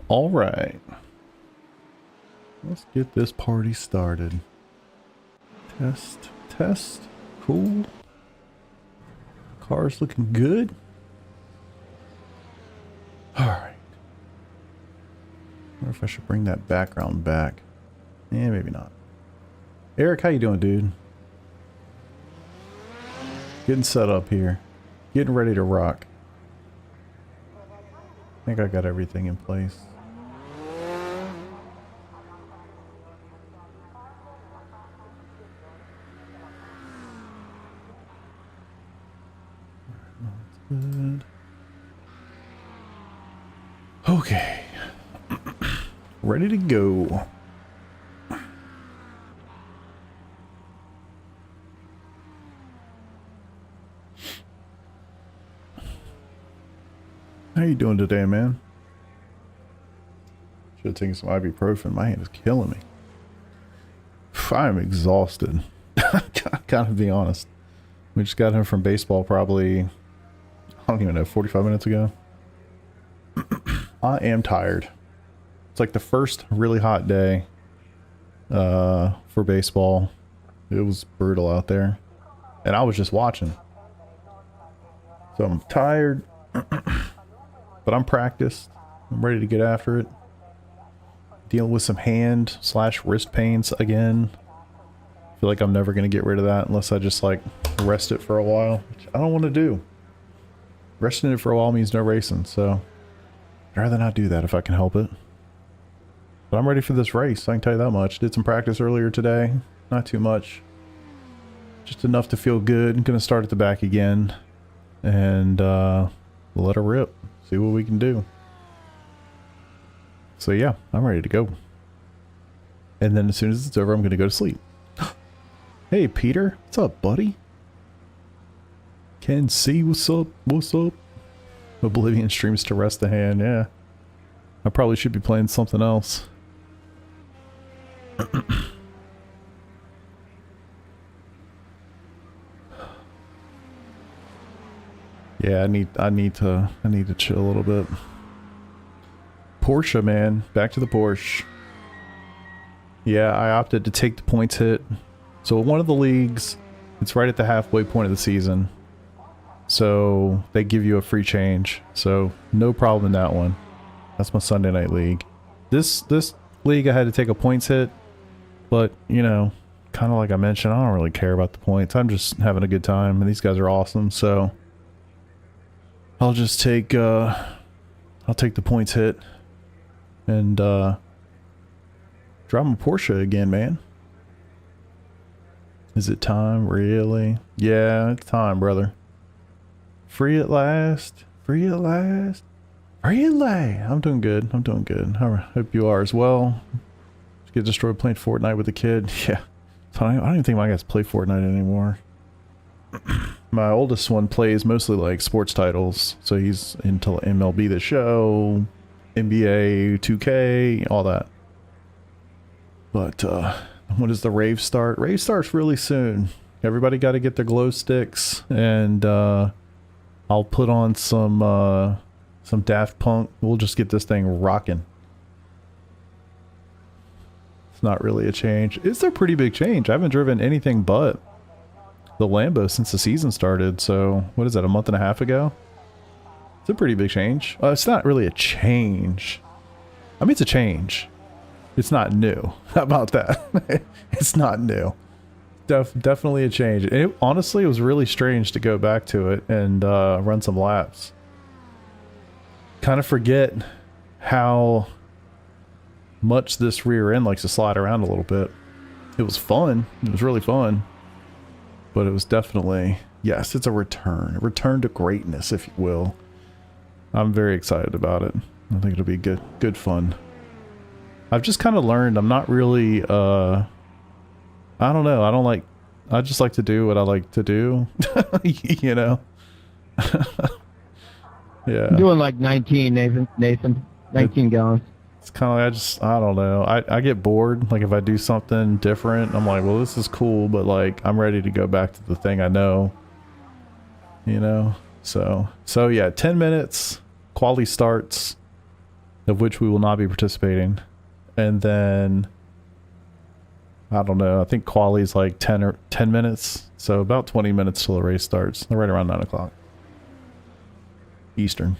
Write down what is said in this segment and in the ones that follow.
All right. Let's get this party started. Test. Cool. Car's looking good. All right. Wonder if I should bring that background back. Yeah, maybe not. Eric, how you doing, dude? Getting set up here. Getting ready to rock. I think I got everything in place. Good. Okay. Ready to go. How you doing today, man? Should have taken some ibuprofen. My hand is killing me. I'm exhausted. Gotta be honest. We just got home from baseball probably, I don't even know, 45 minutes ago. I am tired. It's like the first really hot day for baseball. It was brutal out there. And I was just watching. So I'm tired. But I'm practiced. I'm ready to get after it. Dealing with some hand/wrist pains again. I feel like I'm never going to get rid of that unless I just like rest it for a while, which I don't want to do. Resting it for a while means no racing, so I'd rather not do that if I can help it. But I'm ready for this race, I can tell you that much. Did some practice earlier today. Not too much. Just enough to feel good. I'm going to start at the back again. and let her rip. See what we can do. So yeah, I'm ready to go. And then as soon as it's over, I'm going to go to sleep. Hey, Peter. What's up, buddy? Can see what's up. What's up? Oblivion streams to rest the hand. Yeah. I probably should be playing something else. Yeah, I need to chill a little bit. Porsche, man. Back to the Porsche. Yeah, I opted to take the points hit. So one of the leagues, it's right at the halfway point of the season. So they give you a free change. So no problem in that one. That's my Sunday night league. This league I had to take a points hit, but you know, kind of like I mentioned, I don't really care about the points. I'm just having a good time, and these guys are awesome. So I'll just take I'll take the points hit and drive my Porsche again, man. Is it time? Really? Yeah, it's time, brother. Free at last. Free at last. Free at last. I'm doing good. I'm doing good. I hope you are as well. Just get destroyed playing Fortnite with a kid. Yeah. I don't even think my guys play Fortnite anymore. My oldest one plays mostly like sports titles. So he's into MLB The Show, NBA 2K, all that. But when does the rave start? Rave starts really soon. Everybody got to get their glow sticks, and I'll put on some Daft Punk. We'll just get this thing rocking. It's not really a change. It's a pretty big change. I haven't driven anything but the Lambo since the season started. So what is that, a month and a half ago? It's a pretty big change. It's not really a change. I mean, it's a change. It's not new. How about that? It's not new. Definitely a change. Honestly, it was really strange to go back to it and run some laps. Kind of forget how much this rear end likes to slide around a little bit. It was fun. It was really fun. But it was definitely, yes, it's a return. A return to greatness, if you will. I'm very excited about it. I think it'll be good fun. I've just kind of learned I'm not really, I don't know. I just like to do what I like to do, you know? Yeah. I'm doing like 19, Nathan. 19 gallons. It's kind of like, I don't know. I get bored. Like if I do something different, I'm like, well, this is cool, but like, I'm ready to go back to the thing I know, you know? So yeah, 10 minutes, quali starts, of which we will not be participating. And then, I don't know, I think quali is like 10 minutes. So about 20 minutes till the race starts. They're right around 9 o'clock Eastern.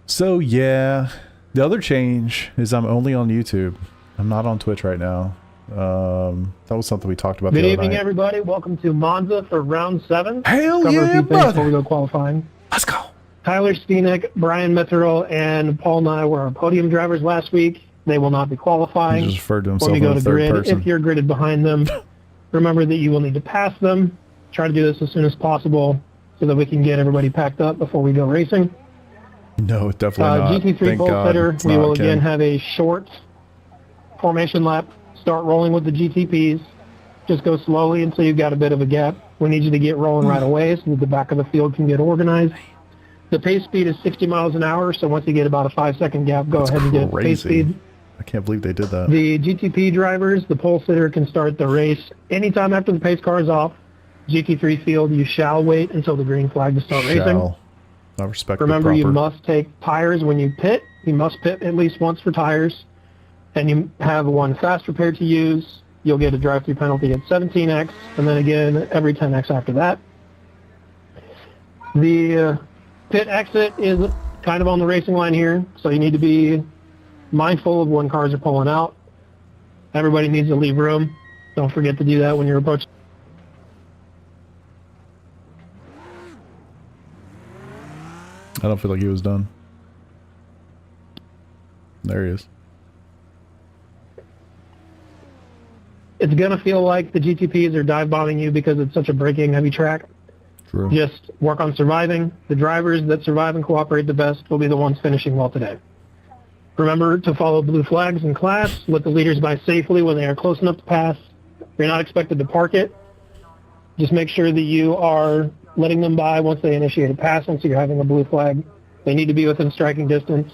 So yeah, the other change is I'm only on YouTube. I'm not on Twitch right now. That was something we talked about the other night. Good evening, everybody. Welcome to Monza for round 7. Hell yeah, brother. Before we go qualifying. Let's go. Tyler Steenick, Brian Metherell, and Paul Nye were our podium drivers last week. They will not be qualifying. He just referred to himself when we go in to the third grid. person. If you're gridded behind them, remember that you will need to pass them. Try to do this as soon as possible so that we can get everybody packed up before we go racing. No, definitely not. GT3 Thank pole God sitter, it's we not, will Ken. again have a short formation lap. Start rolling with the GTPs. Just go slowly until you've got a bit of a gap. We need you to get rolling right away so that the back of the field can get organized. The pace speed is 60 miles an hour, so once you get about a 5-second gap, go ahead and get pace speed. I can't believe they did that. The GTP drivers, the pole sitter can start the race anytime after the pace car is off. GT3 field, you shall wait until the green flag to start racing. I respect. Remember, you must take tires when you pit. You must pit at least once for tires. And you have one fast repair to use. You'll get a drive-through penalty at 17x, and then again every 10x after that. The pit exit is kind of on the racing line here, so you need to be mindful of when cars are pulling out. Everybody needs to leave room. Don't forget to do that when you're approaching. I don't feel like he was done. There he is. It's going to feel like the GTPs are dive bombing you because it's such a braking heavy track. True. Just work on surviving. The drivers that survive and cooperate the best will be the ones finishing well today. Remember to follow blue flags in class. Let the leaders by safely when they are close enough to pass. You're not expected to park it. Just make sure that you are letting them by once they initiate a pass, once you're having a blue flag. They need to be within striking distance.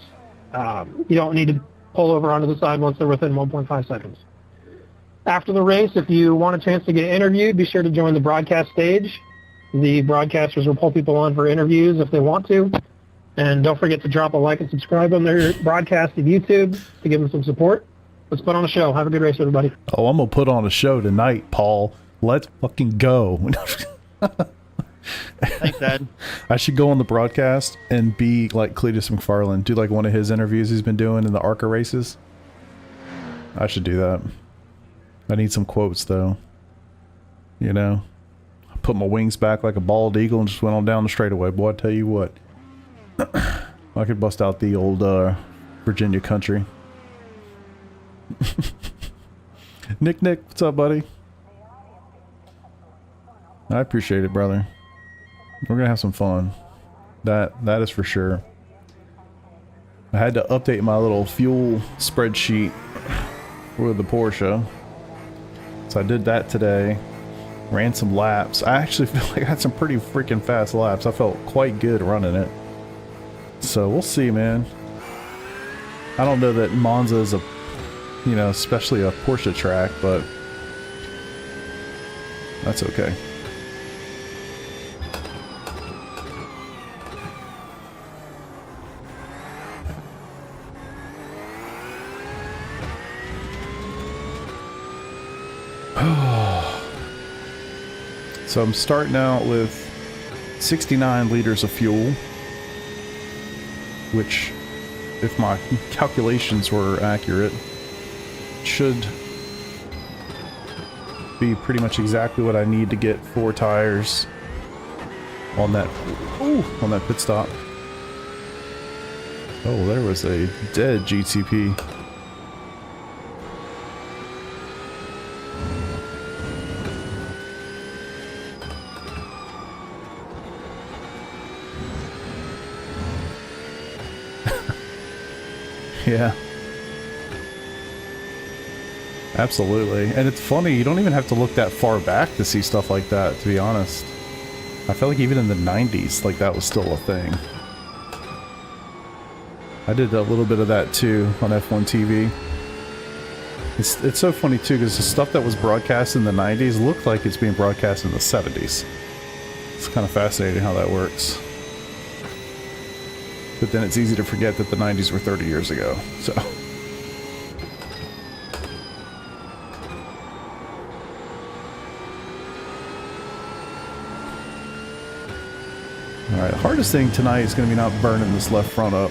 You don't need to pull over onto the side once they're within 1.5 seconds. After the race, if you want a chance to get interviewed, be sure to join the broadcast stage. The broadcasters will pull people on for interviews if they want to. And don't forget to drop a like and subscribe on their broadcast of YouTube to give them some support. Let's put on a show. Have a good race, everybody. Oh, I'm going to put on a show tonight, Paul. Let's fucking go. Thanks, Dad. I should go on the broadcast and be like Cletus McFarland. Do like one of his interviews he's been doing in the ARCA races. I should do that. I need some quotes, though. You know? I put my wings back like a bald eagle and just went on down the straightaway. Boy, I tell you what. I could bust out the old Virginia country. Nick, what's up, buddy? I appreciate it, brother. We're gonna have some fun. That is for sure. I had to update my little fuel spreadsheet for the Porsche. So I did that today. Ran some laps. I actually feel like I had some pretty freaking fast laps. I felt quite good running it. So we'll see, man. I don't know that Monza is a, you know, especially a Porsche track, but that's okay. So I'm starting out with 69 liters of fuel, which, if my calculations were accurate, should be pretty much exactly what I need to get 4 tires on that pit stop. Oh, there was a dead GTP. Yeah. Absolutely. And it's funny, you don't even have to look that far back to see stuff like that, to be honest. I felt like even in the 90s, like that was still a thing. I did a little bit of that too on F1 TV. It's so funny too, because the stuff that was broadcast in the 90s looked like it's being broadcast in the 70s. It's kind of fascinating how that works. But then it's easy to forget that the 90s were 30 years ago, so. Alright, the hardest thing tonight is going to be not burning this left front up.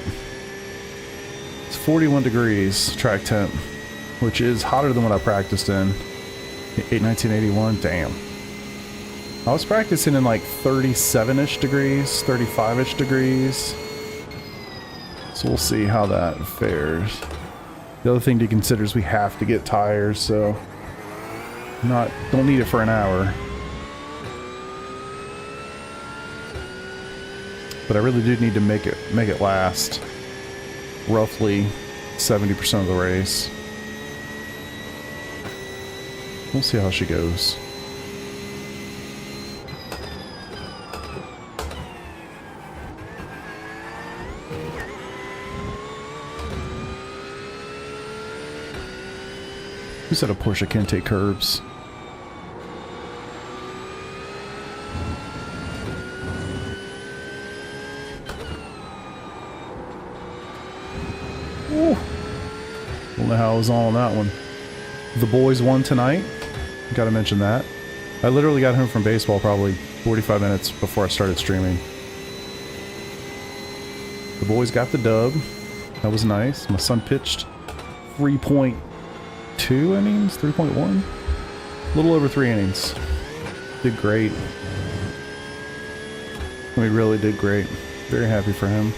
It's 41 degrees track temp, which is hotter than what I practiced in 1981. Damn. I was practicing in like 37-ish degrees, 35-ish degrees. So we'll see how that fares. The other thing to consider is we have to get tires, so don't need it for an hour. But I really do need to make it last roughly 70% of the race. We'll see how she goes. Who said a Porsche can't take curbs? Ooh. Don't know how I was on that one. The boys won tonight. Gotta mention that. I literally got home from baseball probably 45 minutes before I started streaming. The boys got the dub. That was nice. My son pitched 3.2 innings, 3.1, a little over 3 innings. Did great. I mean, really did great. Very happy for him.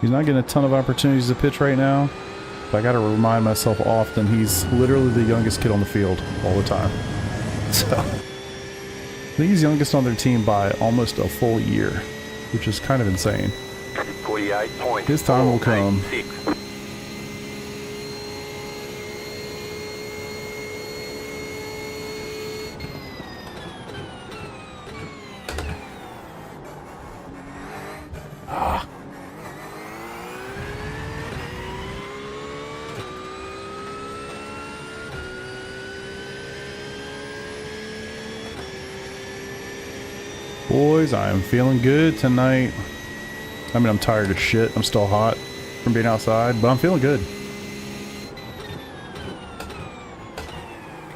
He's not getting a ton of opportunities to pitch right now. But I got to remind myself often he's literally the youngest kid on the field all the time. So, I think he's youngest on their team by almost a full year, which is kind of insane. His time will come. Boys, I am feeling good tonight. I mean, I'm tired as shit. I'm still hot from being outside, but I'm feeling good.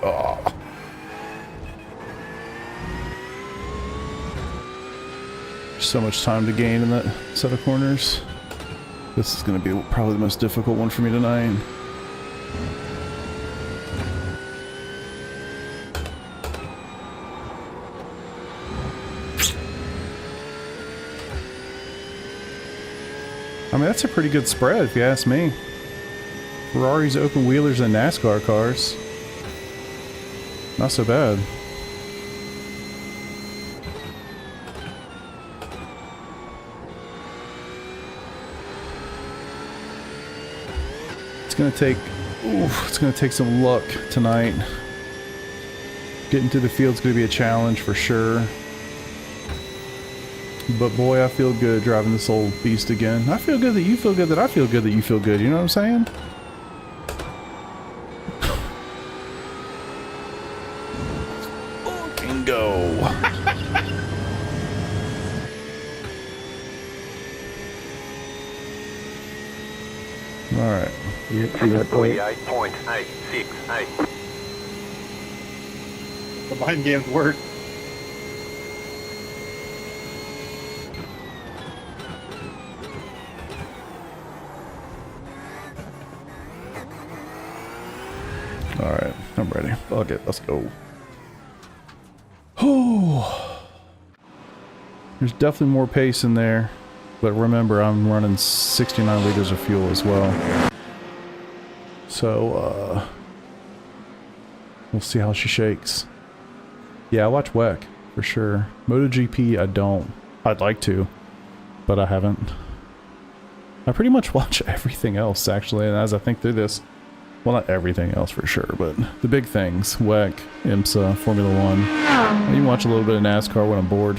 Oh. So much time to gain in that set of corners. This is going to be probably the most difficult one for me tonight. I mean, that's a pretty good spread, if you ask me. Ferraris, open wheelers, and NASCAR cars. Not so bad. It's gonna take some luck tonight. Getting to the field's gonna be a challenge for sure. But boy, I feel good driving this old beast again. I feel good that you feel good that I feel good that you feel good. You know what I'm saying? Fucking go. Alright. Yep, 48.868. The behind game's worse. Alright, I'm ready. Fuck it, let's go. Oh, there's definitely more pace in there, but remember I'm running 69 liters of fuel as well. So, we'll see how she shakes. Yeah, I watch WEC, for sure. MotoGP, I don't. I'd like to, but I haven't. I pretty much watch everything else, actually, and as I think through this, well, not everything else for sure, but the big things. WEC, IMSA, Formula 1. I even watch a little bit of NASCAR when I'm bored.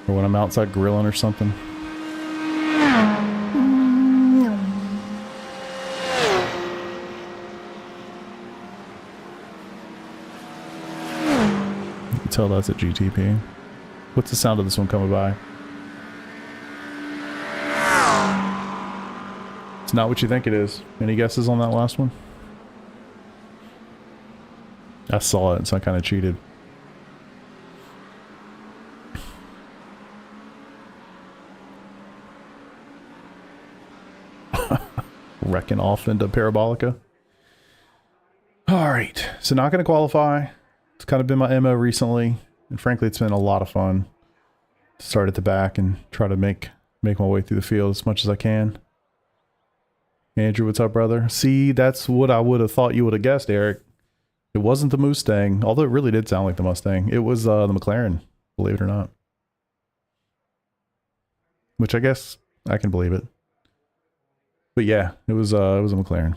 Or when I'm outside grilling or something. You can tell that's a GTP. What's the sound of this one coming by? It's not what you think it is. Any guesses on that last one? I saw it, so I kind of cheated. Wrecking off into Parabolica. Alright, so not going to qualify. It's kind of been my MO recently. And frankly, it's been a lot of fun to start at the back and try to make my way through the field as much as I can. Andrew, what's up, brother? See, that's what I would have thought you would have guessed, Eric. It wasn't the Mustang, although it really did sound like the Mustang. It was the McLaren, believe it or not. Which I guess I can believe it. But yeah, it was a McLaren.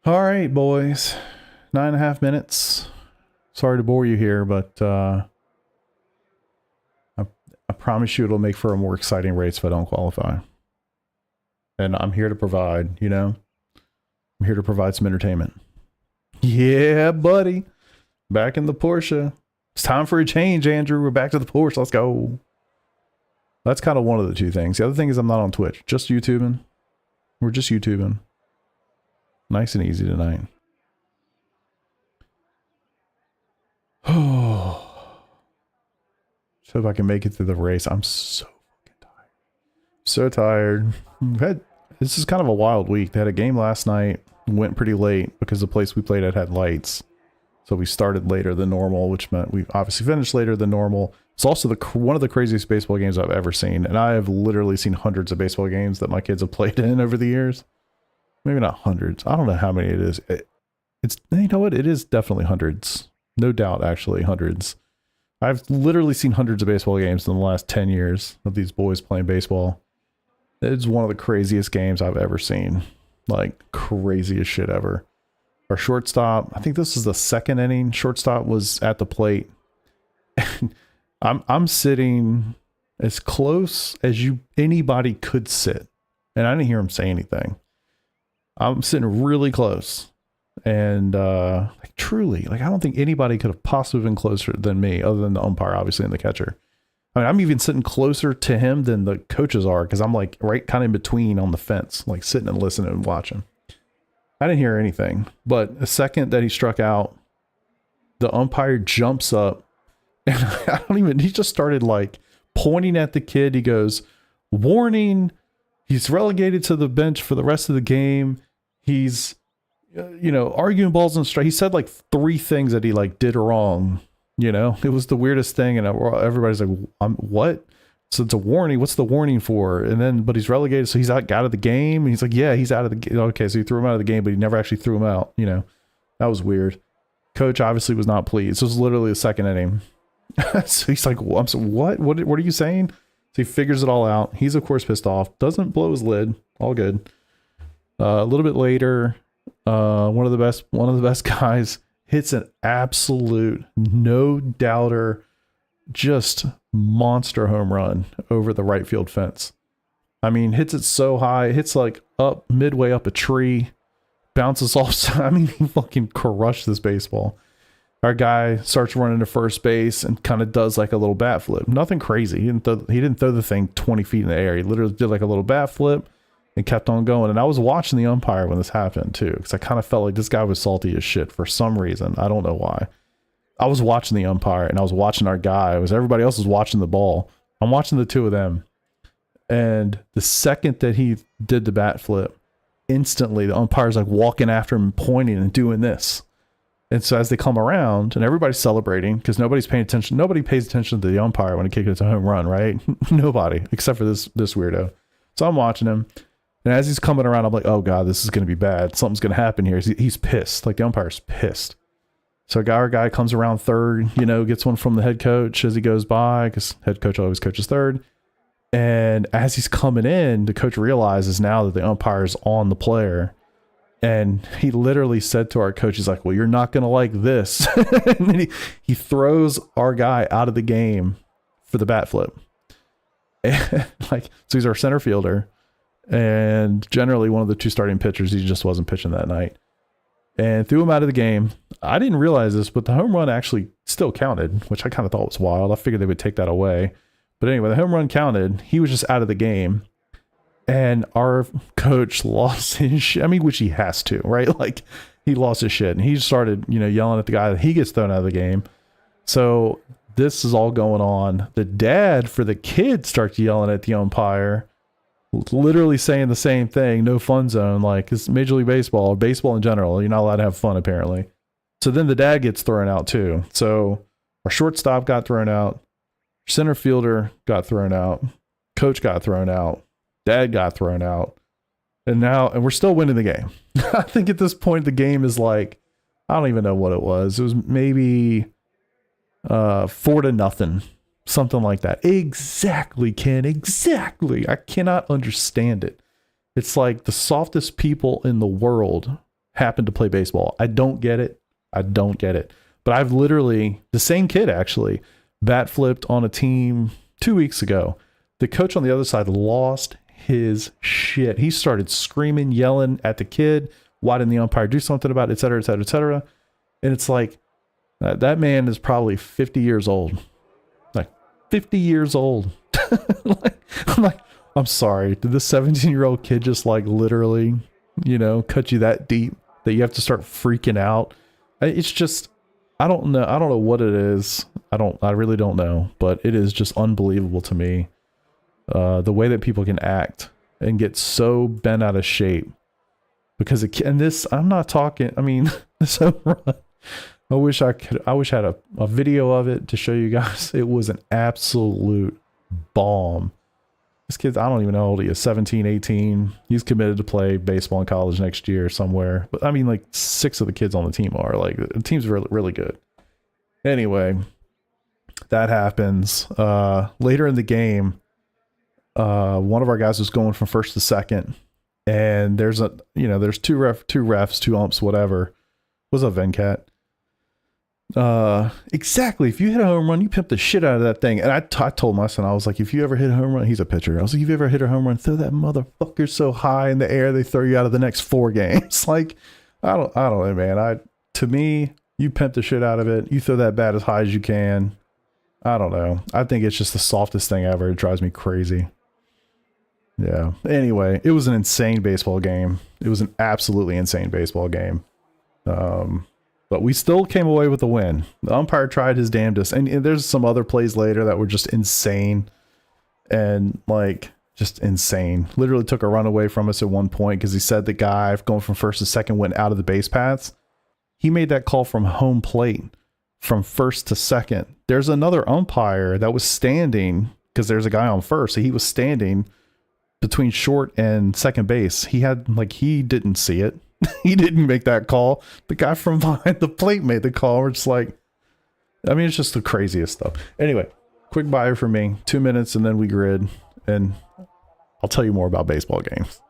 All right, boys. 9.5 minutes. Sorry to bore you here, but I promise you it'll make for a more exciting race if I don't qualify. And I'm here to provide, you know? I'm here to provide some entertainment. Yeah, buddy. Back in the Porsche. It's time for a change, Andrew. We're back to the Porsche. Let's go. That's kind of one of the two things. The other thing is I'm not on Twitch. Just YouTubing. We're just YouTubing. Nice and easy tonight. Oh. So if I can make it through the race, I'm so fucking tired. So tired. This is kind of a wild week. They had a game last night, went pretty late because the place we played at had lights. So we started later than normal, which meant we obviously finished later than normal. It's also one of the craziest baseball games I've ever seen. And I have literally seen hundreds of baseball games that my kids have played in over the years. Maybe not hundreds. I don't know how many it is. It's, you know what? It is definitely hundreds. No doubt, actually, hundreds. I've literally seen hundreds of baseball games in the last 10 years of these boys playing baseball. It's one of the craziest games I've ever seen. Like, craziest shit ever. Our shortstop, I think this is the second inning. Shortstop was at the plate. And I'm sitting as close as anybody could sit. And I didn't hear him say anything. I'm sitting really close. And like truly, like I don't think anybody could have possibly been closer than me, other than the umpire, obviously, and the catcher. I mean, I'm even sitting closer to him than the coaches are, because I'm like right kind of in between on the fence, like sitting and listening and watching. I didn't hear anything, but the second that he struck out, the umpire jumps up, and he just started like pointing at the kid. He goes, "Warning, he's relegated to the bench for the rest of the game. He's, arguing balls and strike." He said like 3 things that he like did wrong. It was the weirdest thing. And everybody's like, what? So it's a warning. What's the warning for? And then, but he's relegated. So he's out of the game. And he's like, yeah, he's out of the game. Okay. So he threw him out of the game, but he never actually threw him out. That was weird. Coach obviously was not pleased. This was literally the second inning. So he's like, well, what are you saying? So he figures it all out. He's of course pissed off, doesn't blow his lid. All good. A little bit later, one of the best guys hits an absolute no doubter, just monster home run over the right field fence. I mean, hits it so high, hits like up midway up a tree, bounces off. I mean, he fucking crushed this baseball. Our guy starts running to first base and kind of does like a little bat flip. Nothing crazy. He didn't throw the thing 20 feet in the air. He literally did like a little bat flip and kept on going. And I was watching the umpire when this happened too, because I kind of felt like this guy was salty as shit for some reason. I don't know why. I was watching the umpire and I was watching our guy. Everybody else was watching the ball. I'm watching the two of them. And the second that he did the bat flip, instantly the umpire's like walking after him, pointing and doing this. And so as they come around and everybody's celebrating, because nobody's paying attention. Nobody pays attention to the umpire when he kicks it a home run, right? Nobody, except for this weirdo. So I'm watching him. And as he's coming around, I'm like, oh God, this is going to be bad. Something's going to happen here. He's pissed. Like the umpire's pissed. So our guy comes around third, gets one from the head coach as he goes by, because head coach always coaches third. And as he's coming in, the coach realizes now that the umpire's on the player. And he literally said to our coach, he's like, well, you're not going to like this. And then he throws our guy out of the game for the bat flip. And so he's our center fielder. And generally one of the 2 starting pitchers, he just wasn't pitching that night. And threw him out of the game. I didn't realize this, but the home run actually still counted, which I kind of thought was wild. I figured they would take that away. But anyway, the home run counted. He was just out of the game. And our coach lost his shit. I mean, which he has to, right? Like, he lost his shit. And he started, yelling at the guy that he gets thrown out of the game. So this is all going on. The dad for the kid starts yelling at the umpire, literally saying the same thing. No fun zone. Like, it's Major League Baseball, baseball in general. You're not allowed to have fun, apparently. So then the dad gets thrown out too. So our shortstop got thrown out. Center fielder got thrown out. Coach got thrown out. Dad got thrown out. And we're still winning the game. I think at this point, the game is like, I don't even know what it was. It was maybe 4-0. Something like that. Exactly, Ken. Exactly. I cannot understand it. It's like the softest people in the world happen to play baseball. I don't get it. But I've literally, the same kid actually, bat flipped on a team 2 weeks ago. The coach on the other side lost his shit. He started screaming, yelling at the kid. Why didn't the umpire do something about it, et cetera, et cetera, et cetera. And it's like, that man is probably 50 years old. 50 years old. I'm sorry. Did this 17-year-old kid just like literally, cut you that deep that you have to start freaking out? It's just, I don't know. I don't know what it is. I really don't know, but it is just unbelievable to me. The way that people can act and get so bent out of shape because I'm not talking, I mean, this home run, I wish I had a video of it to show you guys. It was an absolute bomb. This kid's, I don't even know how old he is, 17, 18. He's committed to play baseball in college next year somewhere. But I mean, like 6 of the kids on the team are. Like, the team's really, really good. Anyway, that happens. Later in the game, one of our guys was going from first to second. And there's there's two refs, 2 umps, whatever. What's up, Venkat? Exactly. If you hit a home run, you pimp the shit out of that thing. And I told my son, I was like, if you ever hit a home run, he's a pitcher. I was like, if you ever hit a home run, throw that motherfucker so high in the air they throw you out of the next 4 games. Like, I don't know, man. To me, you pimp the shit out of it. You throw that bat as high as you can. I don't know. I think it's just the softest thing ever. It drives me crazy. Yeah. Anyway, it was an insane baseball game. It was an absolutely insane baseball game. But we still came away with the win. The umpire tried his damnedest. And there's some other plays later that were just insane. And like, just insane. Literally took a run away from us at one point because he said the guy going from first to second went out of the base paths. He made that call from home plate from first to second. There's another umpire that was standing because there's a guy on first. So he was standing between short and second base. He didn't see it. He didn't make that call. The guy from behind the plate made the call. We're just like, I mean, it's just the craziest stuff. Anyway, quick bio for me, 2 minutes and then we grid, and I'll tell you more about baseball games.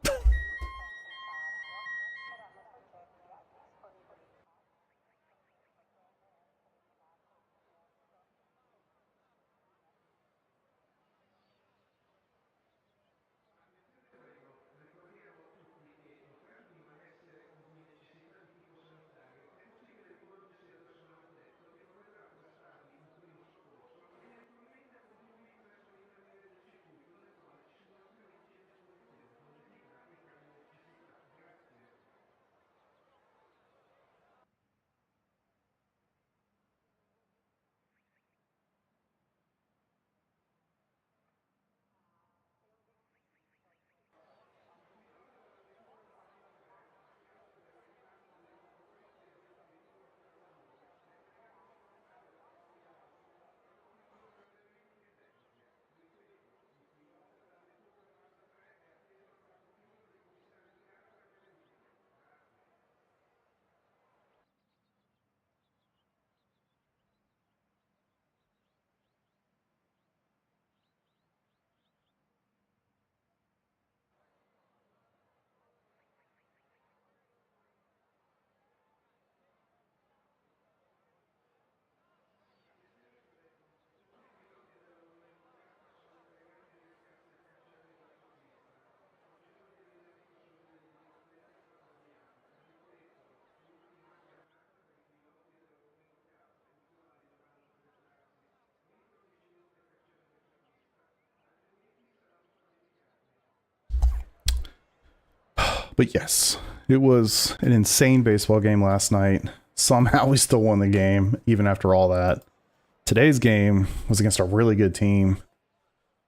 But yes, it was an insane baseball game last night. Somehow we still won the game, even after all that. Today's game was against a really good team.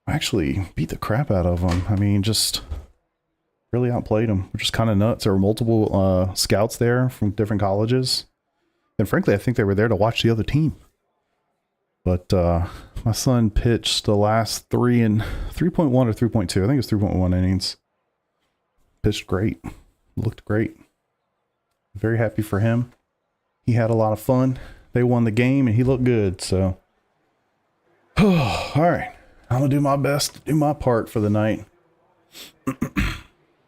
I actually beat the crap out of them. I mean, just really outplayed them, which is kind of nuts. There were multiple scouts there from different colleges. And frankly, I think they were there to watch the other team. But my son pitched the last 3.1 or 3.2. I think it was 3.1 innings. Pitched great. Looked great. Very happy for him. He had a lot of fun. They won the game and he looked good. So, all right. I'm going to do my best to do my part for the night.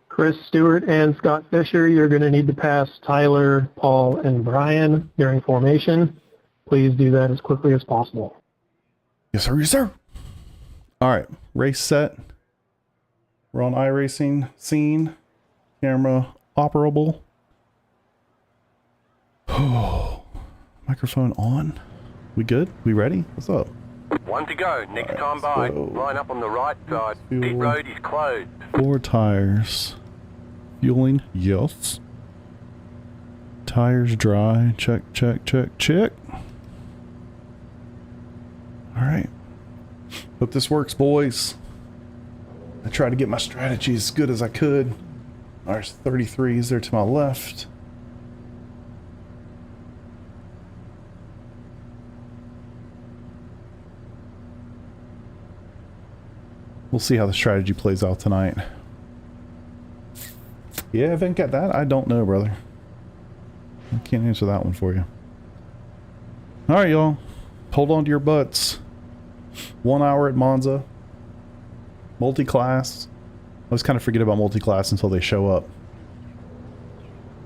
Chris Stewart and Scott Fisher, you're going to need to pass Tyler, Paul, and Brian during formation. Please do that as quickly as possible. Yes, sir. Yes, sir. All right. Race set. We're on iRacing scene. Camera operable. Oh, microphone on. We good? We ready? What's up? 1 to go. Next Right, time by. so- Line up on the right side. Fuel. Pit road is closed. 4 tires. Fueling. Yes. Tires dry. Check, check, check, check. All right. Hope this works, boys. I tried to get my strategy as good as I could. There's 33s there to my left. We'll see how the strategy plays out tonight. Yeah, Venkat, that I don't know, brother. I can't answer that one for you. Alright, y'all. Hold on to your butts. 1 hour at Monza. Multi-class. I always kind of forget about multi-class until they show up.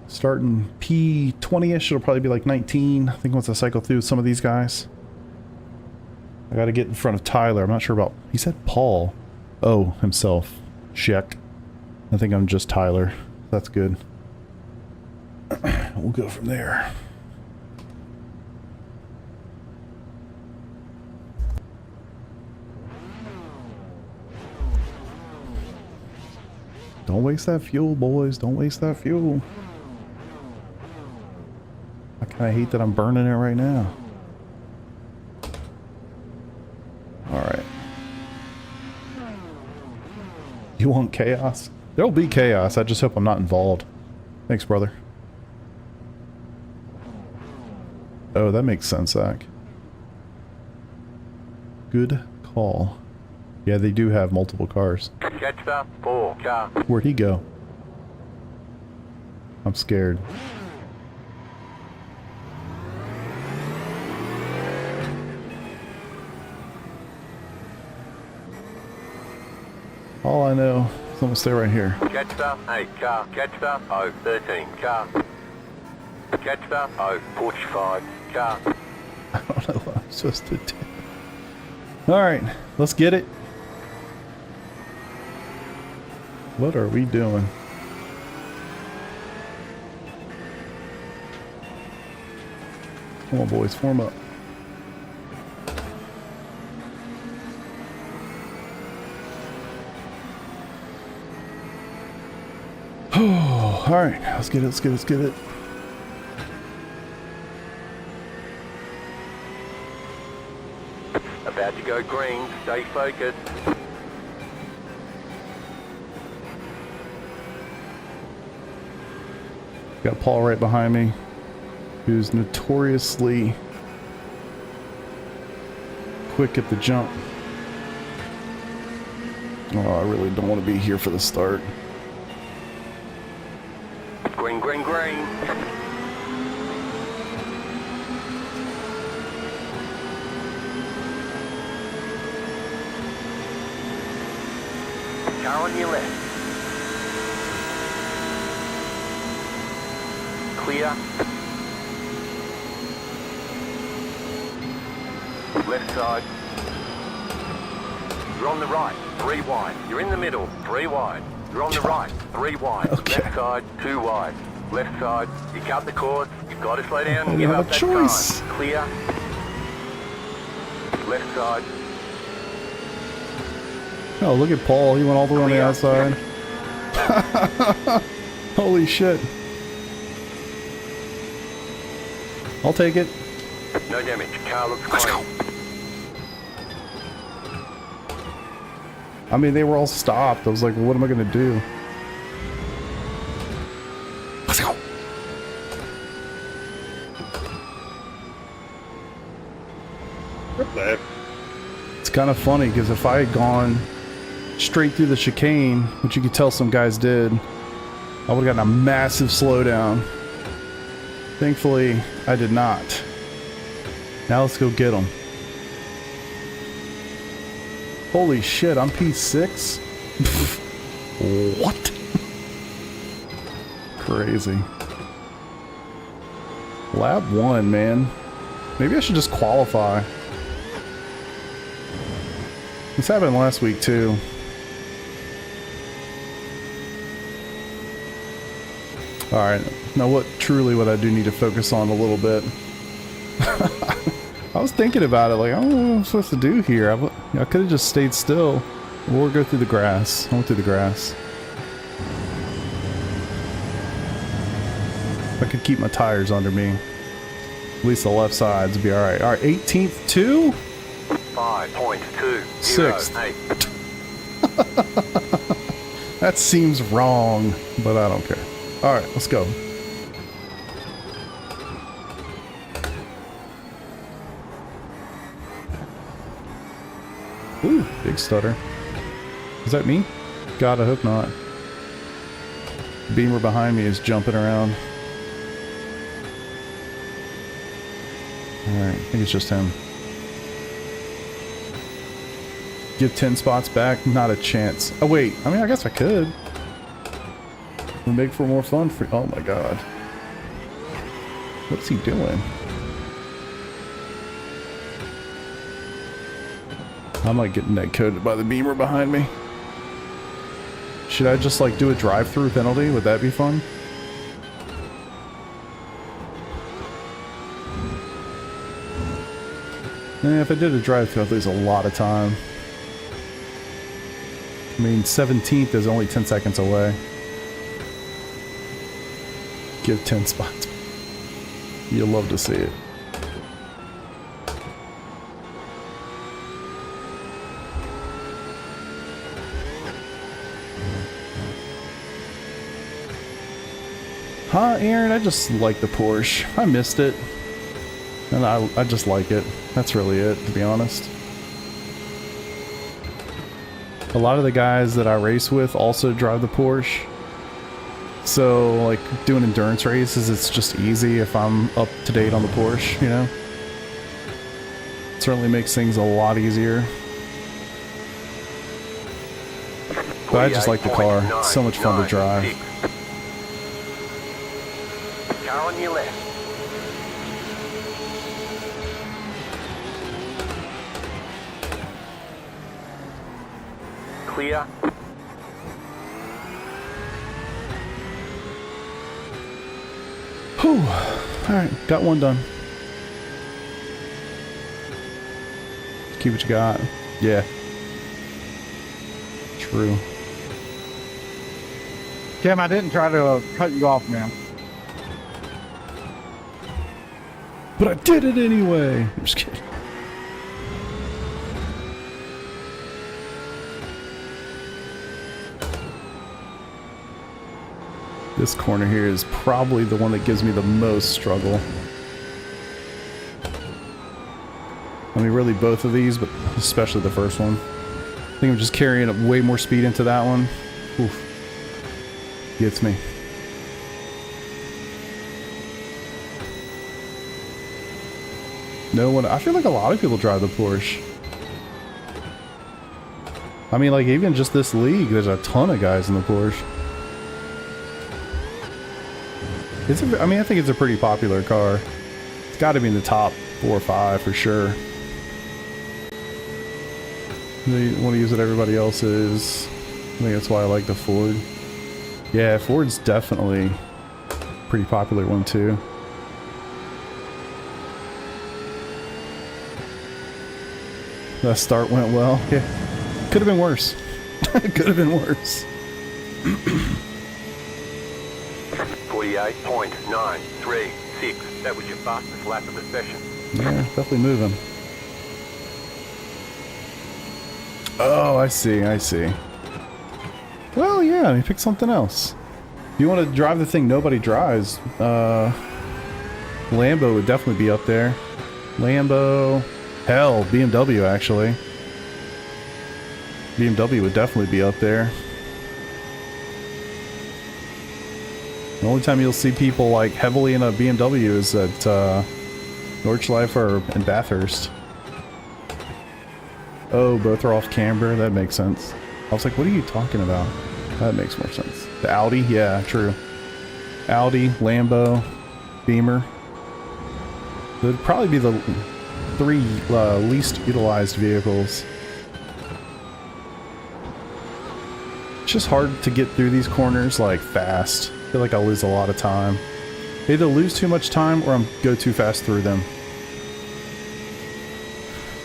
Starting P20-ish, it'll probably be like 19. I think once I cycle through some of these guys. I gotta get in front of Tyler. I'm not sure about... He said Paul. Oh, himself. Check. I think I'm just Tyler. That's good. We'll go from there. Don't waste that fuel, boys. Don't waste that fuel. I kind of hate that I'm burning it right now. Alright. You want chaos? There'll be chaos. I just hope I'm not involved. Thanks, brother. Oh, that makes sense, Zach. Good call. Yeah, they do have multiple cars. Catch the 4 car. Where'd he go? I'm scared. All I know is I'm gonna stay right here. Catch the 8 car. Catch the 013 car. Catch the 045 car. I don't know what I'm supposed to do. Alright, let's get it. What are we doing? Come on, boys, form up. Oh, alright, let's get it, let's get it, let's get it. About to go green. Stay focused. Got Paul right behind me, who's notoriously quick at the jump. Oh, I really don't want to be here for the start. Green, green, green. Car on your left. Clear. Left side. You're on the right, 3 wide. You're in the middle, 3 wide. You're on the right, 3 wide. Okay. Left side, 2 wide. Left side, you cut the course. You've got to slow down and You give have up a that choice. time. Clear. Left side. Oh, look at Paul. He went all the way on the Clear. outside. Holy shit. I'll take it. No damage. Car looks Let's clean. go. I mean, they were all stopped. I was like, well, what am I going to do? Let's go. It's kind of funny because if I had gone straight through the chicane, which you could tell some guys did, I would have gotten a massive slowdown. Thankfully, I did not. Now let's go get them. Holy shit, I'm P6? What? Crazy. Lap 1, man. Maybe I should just qualify. This happened last week, too. Alright, now what I do need to focus on a little bit. I was thinking about it, like, I don't know what I'm supposed to do here. I could have just stayed still. Or go through the grass. I went through the grass. If I could keep my tires under me. At least the left sides would be alright. Alright, 18th, 2? 5.2. 6th. That seems wrong, but I don't care. Alright, let's go. Ooh, big stutter. Is that me? God, I hope not. Beamer behind me is jumping around. Alright, I think it's just him. Give 10 spots back? Not a chance. Oh wait, I mean I guess I could. Would make for more fun for— oh my god. What's he doing? I'm like getting net coded by the Beamer behind me. Should I just like do a drive-through penalty? Would that be fun? If I did a drive-through, I'd lose a lot of time. I mean, 17th is only 10 seconds away. Give 10 spots. You'll love to see it. Huh, Aaron? I just like the Porsche. I missed it. And I just like it. That's really it, to be honest. A lot of the guys that I race with also drive the Porsche. So, like, doing endurance races, it's just easy if I'm up to date on the Porsche, you know? It certainly makes things a lot easier. But I just like the car. It's so much fun to drive. Car on your left. Clear. Whew. Alright, got one done. Keep what you got. Yeah. True. Tim, I didn't try to cut you off, man. But I did it anyway! I'm just kidding. This corner here is probably the one that gives me the most struggle. I mean, really both of these, but especially the first one. I think I'm just carrying way more speed into that one. Oof. Gets me. No one— I feel like a lot of people drive the Porsche. I mean, like, even just this league, there's a ton of guys in the Porsche. I mean, I think it's a pretty popular car. It's got to be in the top 4 or 5 for sure. They want to use what everybody else is. I think that's why I like the Ford. Yeah, Ford's definitely a pretty popular one too. That start went well. Yeah, could have been worse. Could have been worse. 48.936. That was your fastest lap of the session. Yeah, definitely moving. Oh, I see, I see. Well, yeah, let me pick something else. If you want to drive the thing nobody drives, Lambo would definitely be up there. Lambo, hell, BMW actually. BMW would definitely be up there. The only time you'll see people like heavily in a BMW is at Nordschleife or in Bathurst. Oh, both are off camber. That makes sense. I was like, what are you talking about? That makes more sense. The Audi? Yeah, true. Audi, Lambo, Beamer. They'd probably be the 3 least utilized vehicles. It's just hard to get through these corners like fast. I feel like I'll lose a lot of time. Either lose too much time or go too fast through them.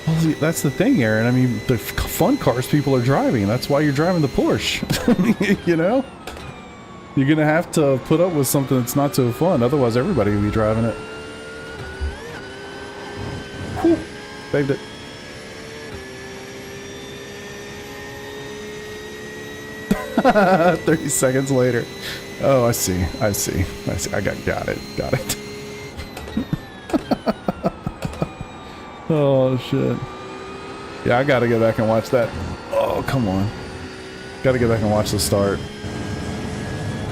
Well, that's the thing, Aaron. I mean, the fun cars people are driving. That's why you're driving the Porsche. You know? You're gonna have to put up with something that's not so fun. Otherwise, everybody will be driving it. Whew. Saved it. – 30 seconds later. Oh, I see. I see. I see. I got it. Got it. Oh, shit. Yeah, I gotta go back and watch that. Oh, come on. Gotta go back and watch the start.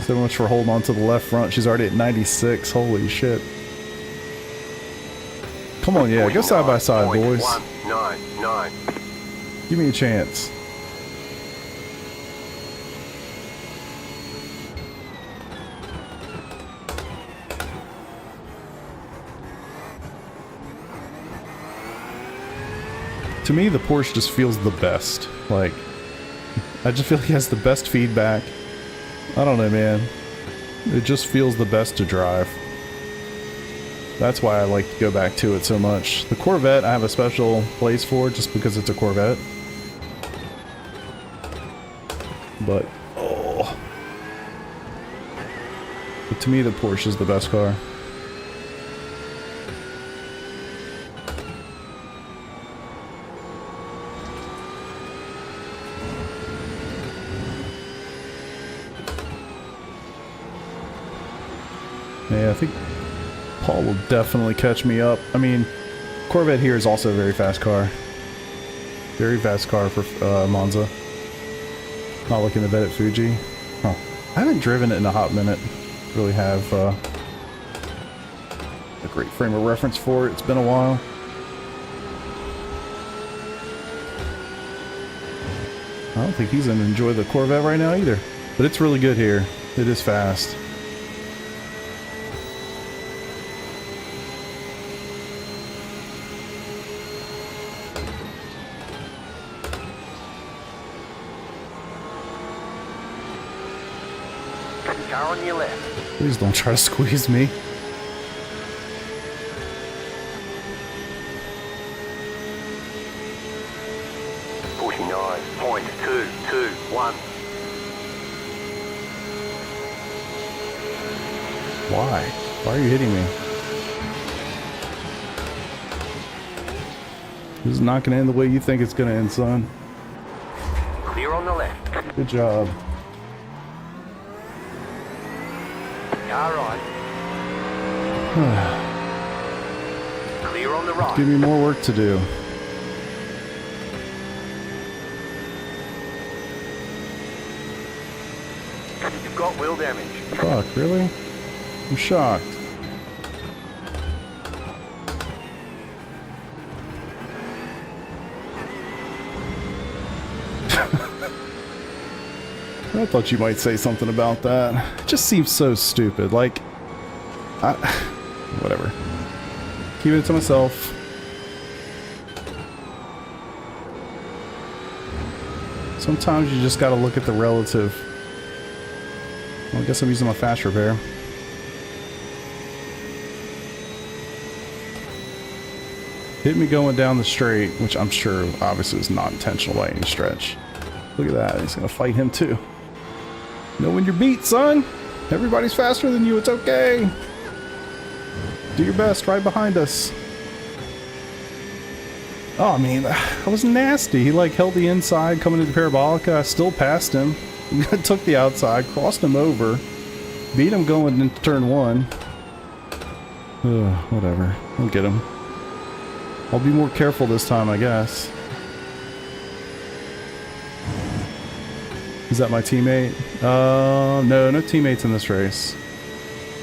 So much for holding on to the left front. She's already at 96. Holy shit. Come on, yeah, go side by side, boys. 199. Give me a chance. To me, the Porsche just feels the best. Like, I just feel like it has the best feedback. I don't know, man. It just feels the best to drive. That's why I like to go back to it so much. The Corvette, I have a special place for just because it's a Corvette. But, oh. But to me, the Porsche is the best car. Yeah, I think Paul will definitely catch me up. I mean, Corvette here is also a very fast car. Very fast car for Monza. Not looking to bet at Fuji. Huh. I haven't driven it in a hot minute. Really have a great frame of reference for it. It's been a while. I don't think he's going to enjoy the Corvette right now either. But it's really good here. It is fast. Car on your left. Please don't try to squeeze me. .221. Why? Why are you hitting me? This is not going to end the way you think it's going to end, son. Clear on the left. Good job. Car right. Clear on the right. Give me more work to do. You've got wheel damage. Fuck, really? I'm shocked. I thought you might say something about that. It just seems so stupid. Like, whatever. Keeping it to myself. Sometimes you just gotta look at the relative. Well, I guess I'm using my fast repair. Hit me going down the straight, which I'm sure obviously is not intentional by any stretch. Look at that, he's gonna fight him too. Know when you're beat, son. Everybody's faster than you, it's okay. Do your best, right behind us. Oh, I mean, that was nasty. He like held the inside coming into the Parabolica. I still passed him. Took the outside, crossed him over. Beat him going into turn one. Whatever, I'll get him. I'll be more careful this time, I guess. Is that my teammate? No teammates in this race.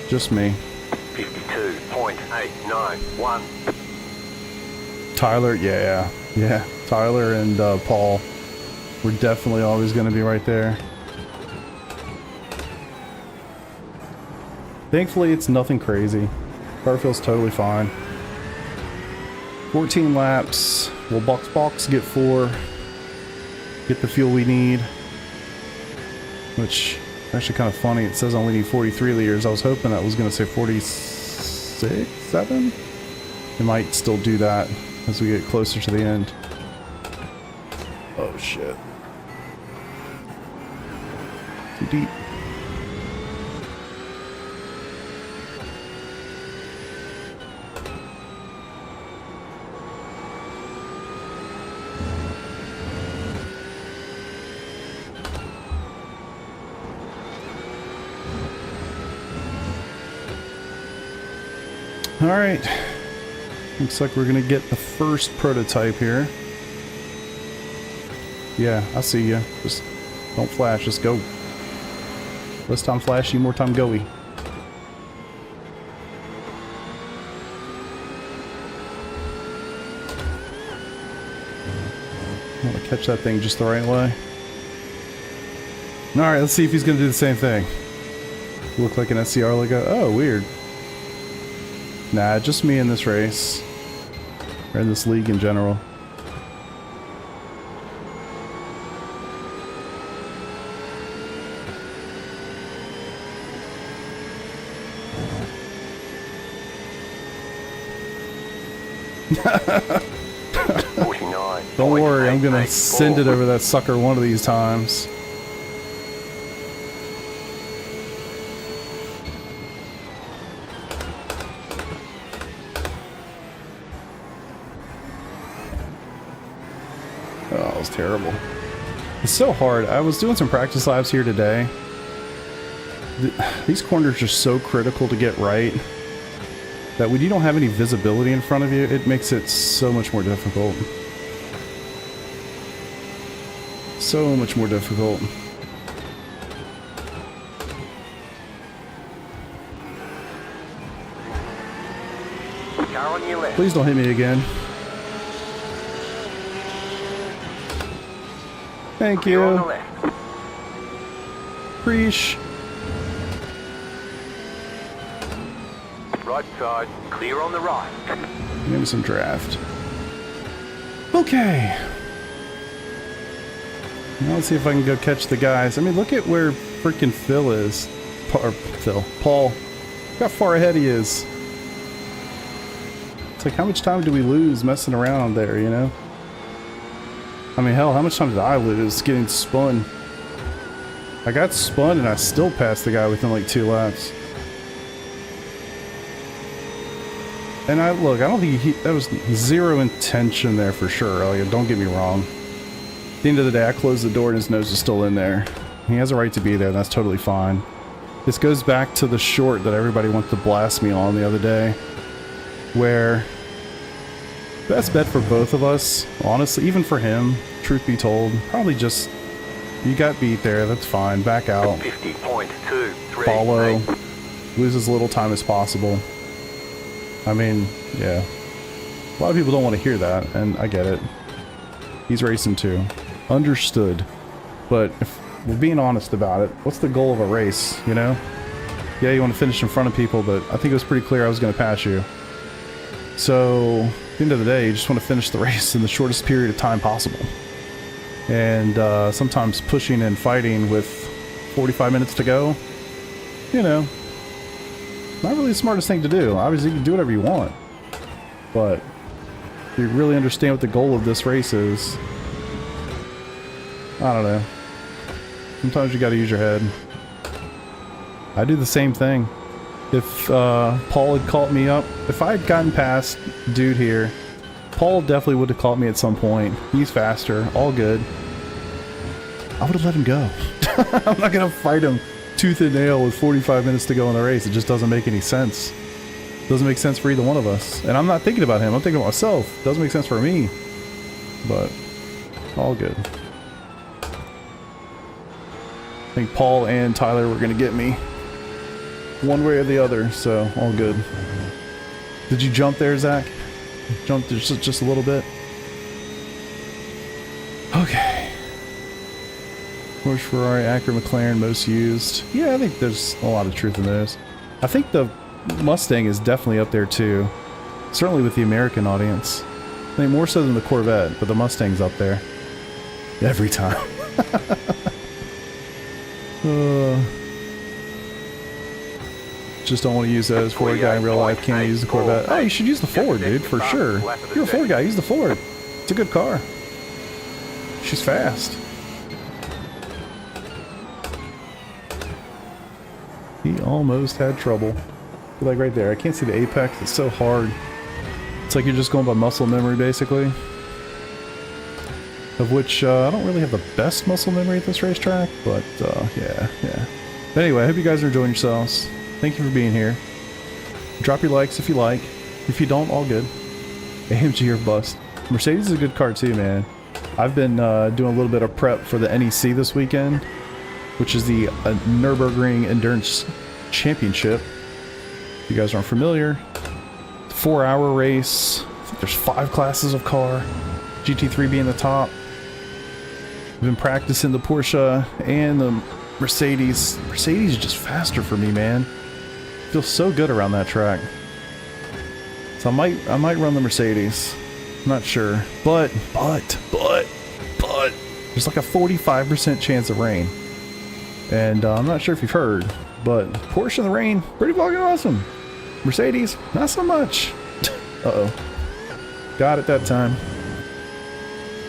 Just me. 52.891. Tyler, yeah. Tyler and Paul. We're definitely always going to be right there. Thankfully, it's nothing crazy. Car feels totally fine. 14 laps. We'll box, get 4. Get the fuel we need. Which, actually kind of funny. It says I only need 43 liters. I was hoping that was going to say 46, 7? It might still do that as we get closer to the end. Oh, shit. Too deep. Alright, looks like we're gonna get the first prototype here. Yeah, I see ya. Just Don't flash, just go. Less time flashy, more time goey. I want to catch that thing just the right way. Alright, let's see if he's going to do the same thing. Look like an SCR logo. Oh, weird. Nah, just me in this race. Or in this league in general. Don't worry, I'm gonna send it over that sucker one of these times. Oh, that was terrible. It's so hard. I was doing some practice laps here today. These corners are so critical to get right that when you don't have any visibility in front of you, it makes it so much more difficult. So much more difficult. Car on your left. Please don't hit me again. Thank Clear on the you. left. Preach. Right side. Clear on the right. Maybe some draft. Okay. Now let's see if I can go catch the guys. I mean, look at where freaking Phil is. Paul. Look how far ahead he is. It's like, how much time do we lose messing around there, you know? I mean, hell, how much time did I lose getting spun? I got spun and I still passed the guy within like 2 laps. And I don't think that was zero intention there for sure. Like, don't get me wrong. At the end of the day, I closed the door and his nose is still in there. He has a right to be there, and that's totally fine. This goes back to the short that everybody wanted to blast me on the other day, where best bet for both of us, honestly, even for him, truth be told, probably just, you got beat there, that's fine, back out, 50.23. follow, lose as little time as possible. I mean, yeah, a lot of people don't want to hear that, and I get it. He's racing too. Understood. But if we're being honest about it, what's the goal of a race, you know? Yeah, you want to finish in front of people, but I think it was pretty clear I was going to pass you. So, at the end of the day, you just want to finish the race in the shortest period of time possible. And sometimes pushing and fighting with 45 minutes to go, you know, not really the smartest thing to do. Obviously, you can do whatever you want. But if you really understand what the goal of this race is, I don't know. Sometimes you gotta use your head. I do the same thing. If Paul had caught me up, if I had gotten past dude here, Paul definitely would have caught me at some point. He's faster, all good. I would have let him go. I'm not gonna fight him tooth and nail with 45 minutes to go in the race. It just doesn't make any sense. It doesn't make sense for either one of us. And I'm not thinking about him, I'm thinking about myself. It doesn't make sense for me. But, all good. I think Paul and Tyler were gonna get me one way or the other, so all good. Did you jump there, Zach? Jumped just a little bit? Okay. Porsche, Ferrari, Acura, McLaren, most used. Yeah, I think there's a lot of truth in those. I think the Mustang is definitely up there too. Certainly with the American audience. I think more so than the Corvette, but the Mustang's up there. Every time. Just don't want to use those. Ford guy in real life can't use the Corvette. Oh, you should use the Ford, dude, for sure. You're a Ford guy, use the Ford. It's a good car. She's fast. He almost had trouble. Like right there, I can't see the apex, it's so hard. It's like you're just going by muscle memory, basically. Of which, I don't really have the best muscle memory at this racetrack, but, yeah. But anyway, I hope you guys are enjoying yourselves. Thank you for being here. Drop your likes if you like. If you don't, all good. AMG or bust. Mercedes is a good car too, man. I've been doing a little bit of prep for the NEC this weekend, which is the Nürburgring Endurance Championship. If you guys aren't familiar, 4-hour race. I think there's 5 classes of car, GT3 being the top. I've been practicing the Porsche and the Mercedes. Mercedes is just faster for me, man. Feels so good around that track. So I might run the Mercedes. I'm not sure, but there's like a 45% chance of rain, and I'm not sure if you've heard, but Porsche in the rain, pretty fucking awesome. Mercedes, not so much. Uh-oh. Got it that time.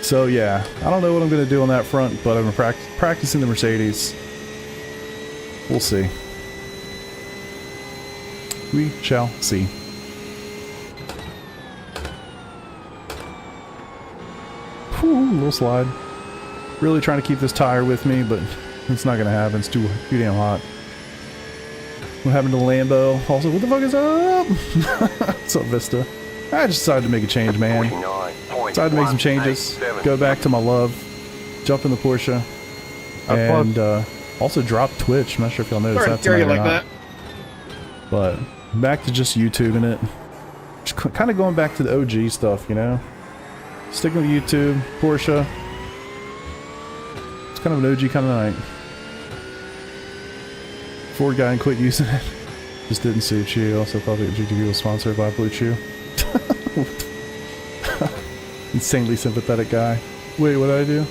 So yeah, I don't know what I'm gonna do on that front, but I've been practicing the Mercedes. We'll see. We shall see. Whew, little slide. Really trying to keep this tire with me, but it's not gonna happen. It's too damn hot. What happened to the Lambo? Also, what the fuck is up? What's up, Vista? I just decided to make a change, man. Decided to make some changes. Go back to my love. Jump in the Porsche. And also drop Twitch. I'm not sure if y'all noticed that tonight or not. But back to just YouTubing it. Just kind of going back to the OG stuff, you know? Sticking with YouTube, Porsche. It's kind of an OG kind of night. Ford guy and quit using it. Just didn't suit you. Also thought that GTV was sponsored by Blue Chew. Insanely sympathetic guy. Wait, what did I do?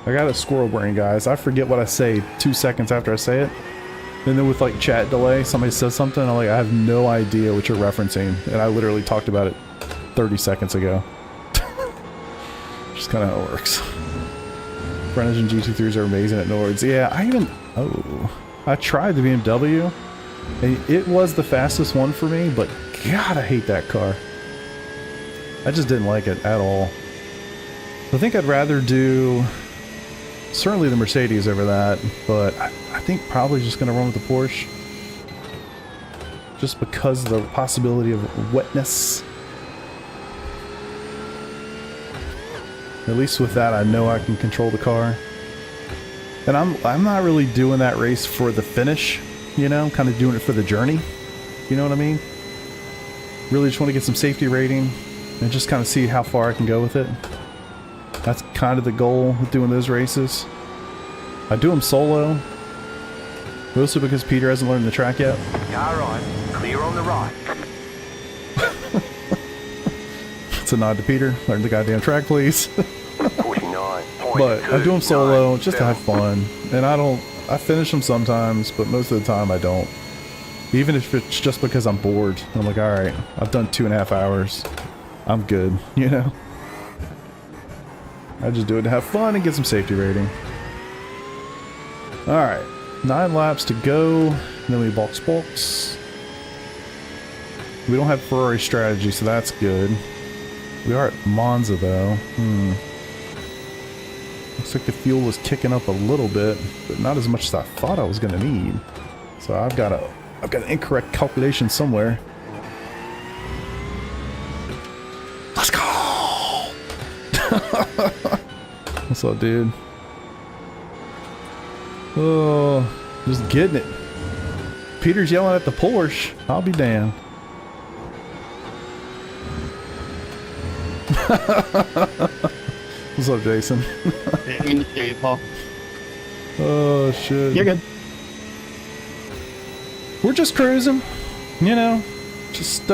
I got a squirrel brain, guys. I forget what I say 2 seconds after I say it. And then with like chat delay, somebody says something, I'm like, I have no idea what you're referencing. And I literally talked about it 30 seconds ago. Just kind of how it works. Front engine GT3s are amazing at Nords. Yeah, I tried the BMW, and it was the fastest one for me, but God, I hate that car. I just didn't like it at all. I think I'd rather do certainly the Mercedes over that, but I think probably just going to run with the Porsche. Just because of the possibility of wetness. At least with that, I know I can control the car. And I'm not really doing that race for the finish, you know? I'm kind of doing it for the journey. You know what I mean? Really just want to get some safety rating and just kind of see how far I can go with it. That's kind of the goal with doing those races. I do them solo, mostly because Peter hasn't learned the track yet. Car right, clear on the right. It's a nod to Peter. Learn the goddamn track, please. 49. But I do them solo just to have fun, and I finish them sometimes, but most of the time I don't. Even if it's just because I'm bored. I'm like, all right, I've done 2.5 hours. I'm good, you know? I just do it to have fun and get some safety rating. Alright, 9 laps to go, and then we box. We don't have Ferrari strategy, so that's good. We are at Monza, though. Looks like the fuel was kicking up a little bit, but not as much as I thought I was going to need. So I've got an incorrect calculation somewhere. Let's go! What's up, dude? Oh, just getting it. Peter's yelling at the Porsche. I'll be damned. What's up, Jason? Oh, shit. You're good. We're just cruising, you know, just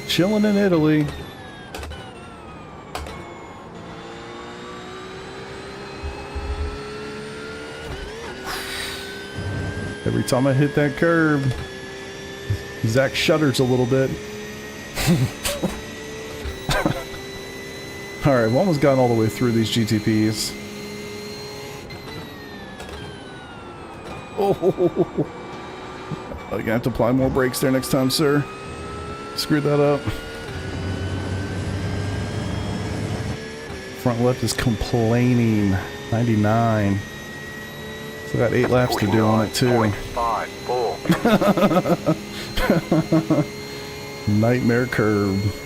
chilling in Italy. Every time I hit that curb, Zach shudders a little bit. Alright, we've almost gotten all the way through these GTPs. Oh, I'm gonna have to apply more brakes there next time, sir. Screwed that up. Front left is complaining. 99. So got 8 laps to do on it too. 0.54. Nightmare curve.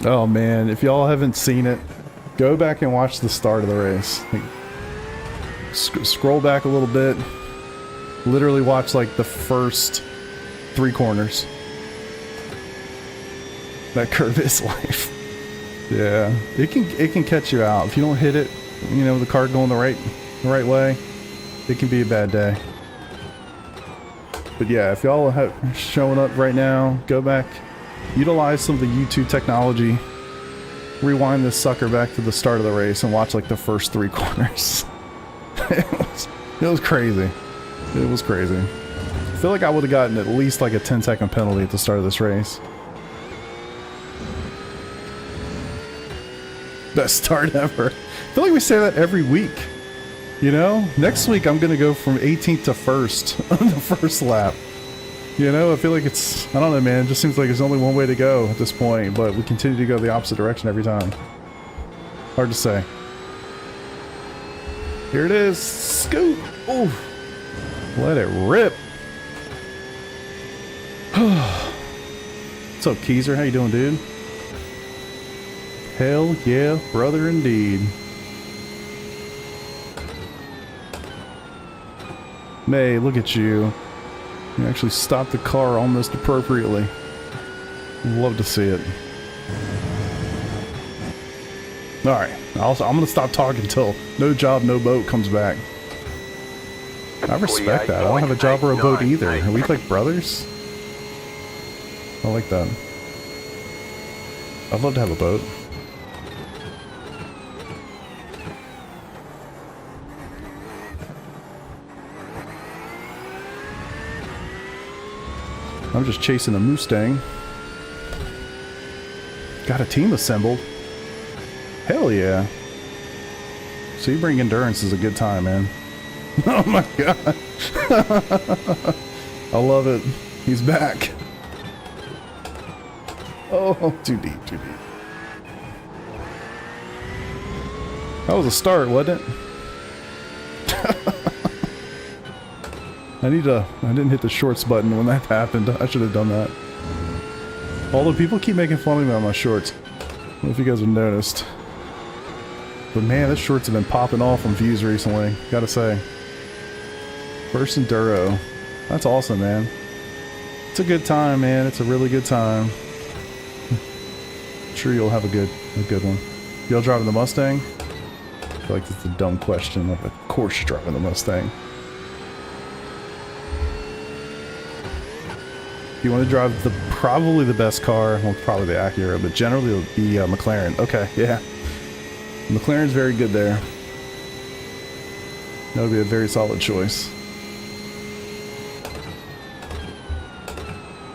Oh man, if y'all haven't seen it, go back and watch the start of the race. Like, scroll back a little bit. Literally watch like the first 3 corners. That curve is life. Yeah, it can catch you out if you don't hit it. You know, the car going the right way. It can be a bad day. But yeah, if y'all are showing up right now, go back, utilize some of the YouTube technology, rewind this sucker back to the start of the race and watch like the first 3 corners. It was crazy. It was crazy. I feel like I would have gotten at least like a 10-second penalty at the start of this race. Best start ever. I feel like we say that every week. You know? Next week I'm gonna go from 18th to 1st on the first lap. You know, I feel like it's, I don't know, man, it just seems like there's only one way to go at this point, but we continue to go the opposite direction every time. Hard to say. Here it is. Scoop. Ooh. Let it rip. What's up, Keezer? How you doing, dude? Hell yeah, brother indeed. May, look at you. You actually stopped the car almost appropriately. Love to see it. Alright, I'm gonna stop talking till No Job, No Boat comes back. I respect that. I don't have a job or a boat either. Are we like brothers? I like that. I'd love to have a boat. I'm just chasing a Mustang. Got a team assembled. Hell yeah. Sebring Endurance is a good time, man. Oh my god. I love it. He's back. Oh, too deep, too deep. That was a start, wasn't it? I didn't hit the shorts button when that happened. I should have done that. Although people keep making fun of me on my shorts. I don't know if you guys have noticed. But man, the shorts have been popping off on views recently. Gotta say. First Enduro. That's awesome, man. It's a good time, man. It's a really good time. I'm sure you'll have a good one. Y'all driving the Mustang? I feel like that's a dumb question. Of course you're driving the Mustang. You want to drive probably the best car, well, probably the Acura, but generally it'll be McLaren. Okay, yeah. McLaren's very good there. That would be a very solid choice.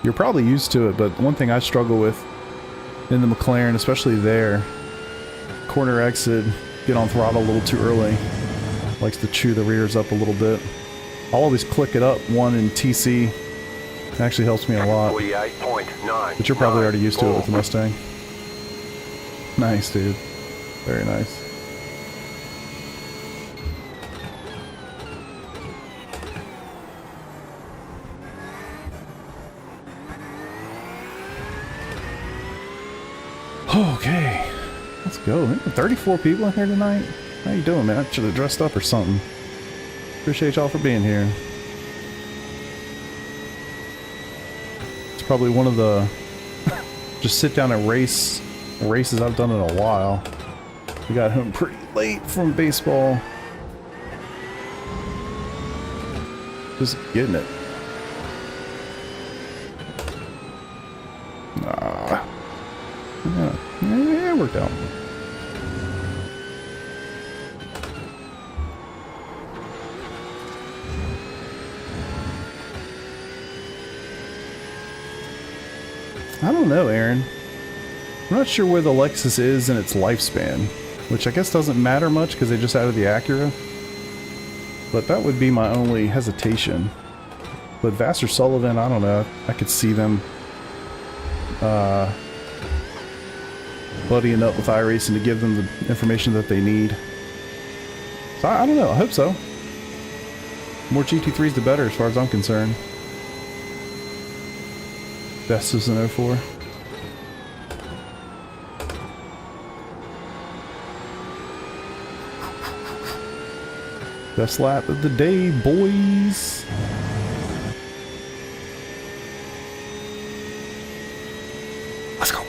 You're probably used to it, but one thing I struggle with in the McLaren, especially there, corner exit, get on throttle a little too early. Likes to chew the rears up a little bit. I'll always click it up, 1 in TC. It actually helps me a lot. 48.9. But you're probably already used to it with the Mustang. Nice, dude. Very nice. Okay. Let's go. 34 people in here tonight. How you doing, man? I should have dressed up or something. Appreciate y'all for being here. Probably one of the just sit down and races I've done in a while. We got home pretty late from baseball. Just getting it. Yeah, it worked out. I don't know, Aaron. I'm not sure where the Lexus is in its lifespan, which I guess doesn't matter much because they just added the Acura. But that would be my only hesitation. But Vassar Sullivan, I don't know. I could see them buddying up with iRacing to give them the information that they need. So I don't know. I hope so. More GT3s the better as far as I'm concerned. Best is an 04. Best lap of the day, boys. Let's go.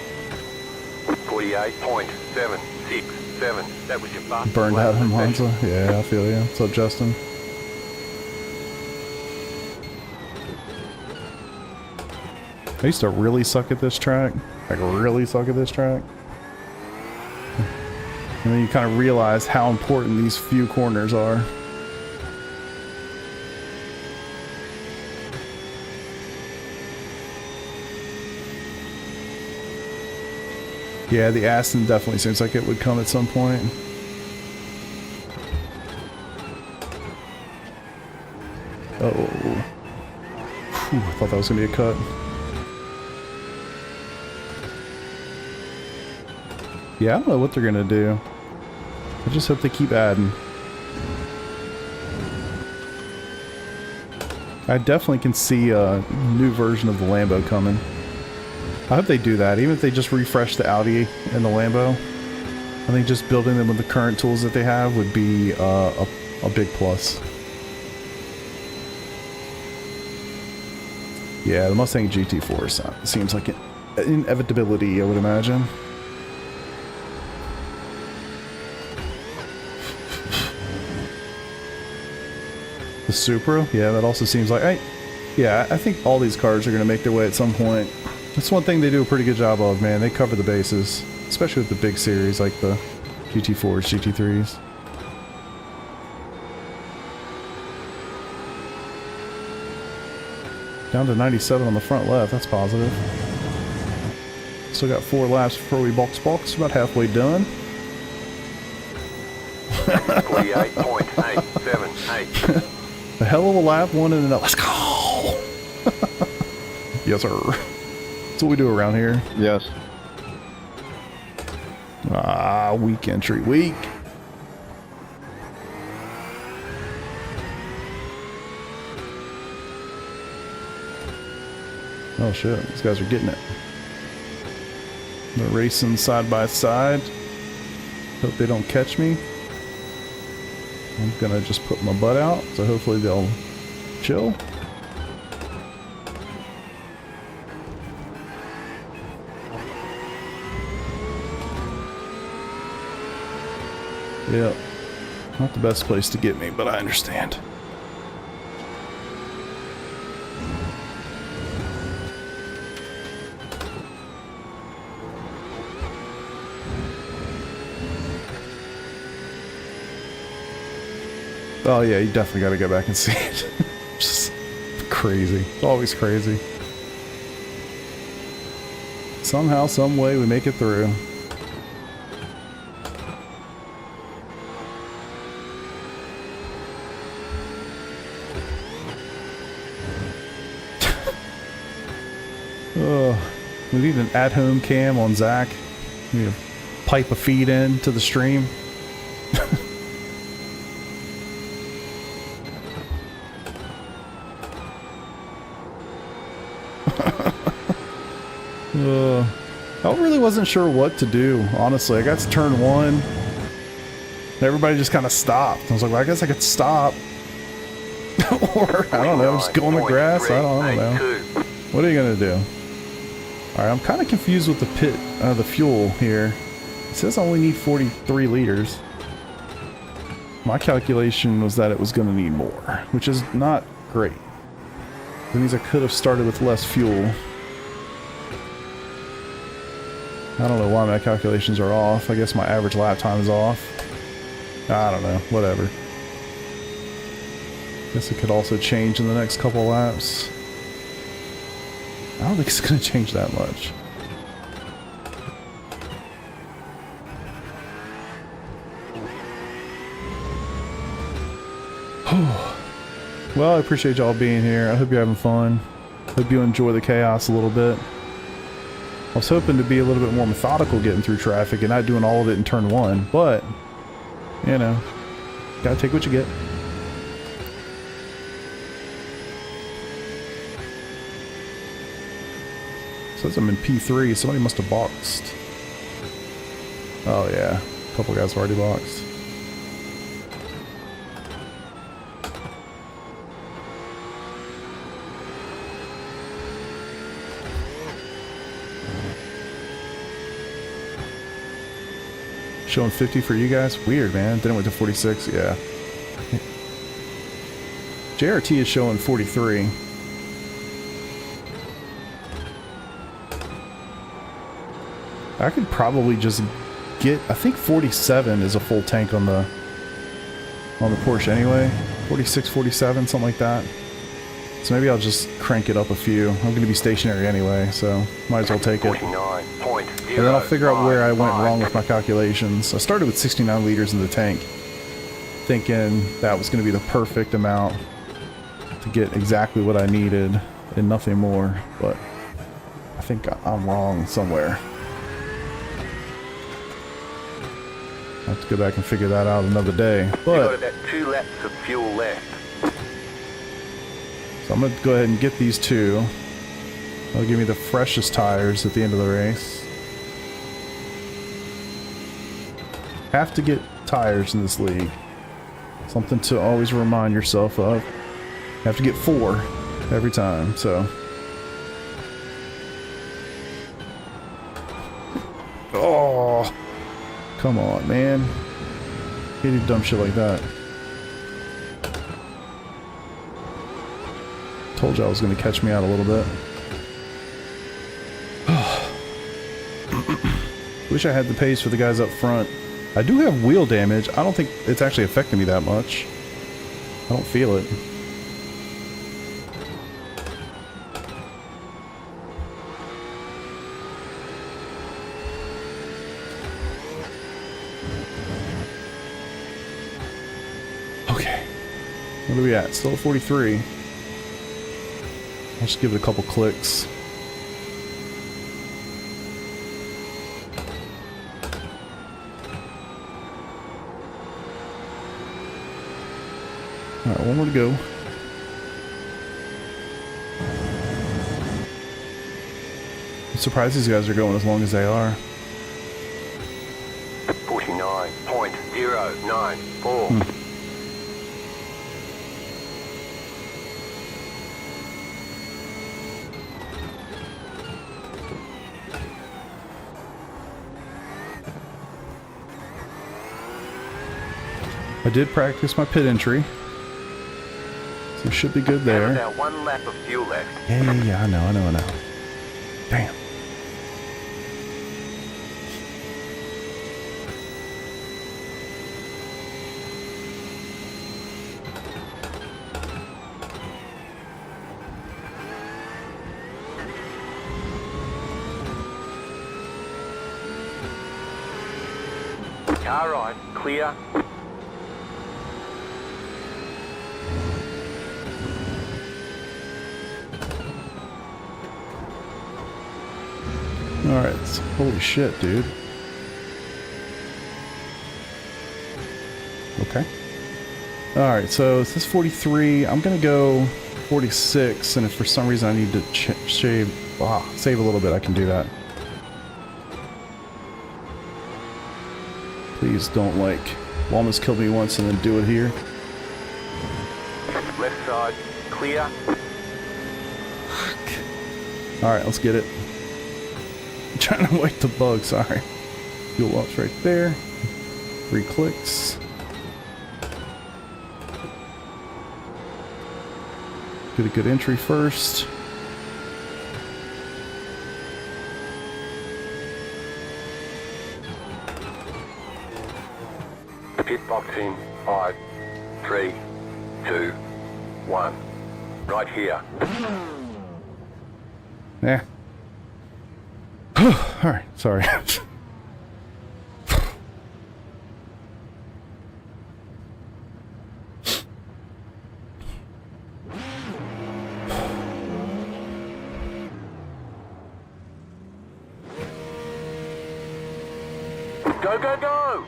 48.767. That was your fastest Burned lap out of in the session. Monza. Yeah, I feel you. What's up, Justin? I used to really suck at this track. Like, really suck at this track. And then you kind of realize how important these few corners are. Yeah, the Aston definitely seems like it would come at some point. Oh. Whew, I thought that was going to be a cut. Yeah, I don't know what they're going to do. I just hope they keep adding. I definitely can see a new version of the Lambo coming. I hope they do that, even if they just refresh the Audi and the Lambo. I think just building them with the current tools that they have would be a big plus. Yeah, the Mustang GT4 seems like an inevitability, I would imagine. The Supra? Yeah, that also seems like... yeah, I think all these cars are going to make their way at some point. That's one thing they do a pretty good job of, man. They cover the bases. Especially with the big series like the GT4s, GT3s. Down to 97 on the front left. That's positive. Still got 4 laps before we box. About halfway done. 48.878. A hell of a lap, one and another. Let's go! Yes, sir. That's what we do around here. Yes. Ah, weak entry. Weak. Oh shit, these guys are getting it. They're racing side by side. Hope they don't catch me. I'm gonna just put my butt out, so hopefully they'll chill. Yep. Not the best place to get me, but I understand. Oh yeah, you definitely gotta go back and see it. Just crazy. It's always crazy. Somehow, some way, we make it through. We need an at-home cam on Zach. We need to pipe a feed in to the stream. I really wasn't sure what to do, honestly. I got to turn 1. And everybody just kind of stopped. I was like, well, I guess I could stop. Or, I don't know, just go on the grass. I don't know. What are you going to do? Alright, I'm kind of confused with the fuel here. It says I only need 43 liters. My calculation was that it was going to need more, which is not great. That means I could have started with less fuel. I don't know why my calculations are off. I guess my average lap time is off. I don't know. Whatever. Guess it could also change in the next couple laps. I don't think it's going to change that much. Well, I appreciate y'all being here. I hope you're having fun. Hope you enjoy the chaos a little bit. I was hoping to be a little bit more methodical getting through traffic and not doing all of it in turn 1, but, you know, gotta take what you get. Says I'm in P3, somebody must have boxed. Oh yeah, a couple guys have already boxed. Showing 50 for you guys? Weird, man. Then it went to 46, yeah. JRT is showing 43. I could probably just get, I think 47 is a full tank on the Porsche anyway. 46, 47, something like that. So maybe I'll just crank it up a few. I'm going to be stationary anyway, so might as well take it. 49.0. And then I'll figure out where I went wrong with my calculations. I started with 69 liters in the tank, thinking that was going to be the perfect amount to get exactly what I needed and nothing more, but I think I'm wrong somewhere. I'll have to go back and figure that out another day. You've But got about 2 laps of fuel left. so I'm going to go ahead and get these two. That'll give me the freshest tires at the end of the race. Have to get tires in this league. Something to always remind yourself of. Have to get 4 every time, so. Oh, come on, man. Can't do dumb shit like that. Told you I was going to catch me out a little bit. Wish I had the pace for the guys up front. I do have wheel damage. I don't think it's actually affecting me that much. I don't feel it. Okay. What are we at? Still at 43. I'll just give it a couple clicks. Alright, one more to go. I'm surprised these guys are going as long as they are. 49.094. I did practice my pit entry. So it should be good there. About 1 lap of fuel left. Yeah, I know. Damn. Car right, clear. Alright, holy shit, dude. Okay. Alright, so this is 43. I'm gonna go 46, and if for some reason I need to save a little bit, I can do that. Please don't, like, almost kill me once and then do it here. Left side, clear. Alright, let's get it. I'm trying to wipe the bug, sorry. Fuel up's right there. 3 clicks. Get a good entry first. Pit box in 5, 3, 2, 1. Right here. Yeah. Alright, sorry. Go, go, go!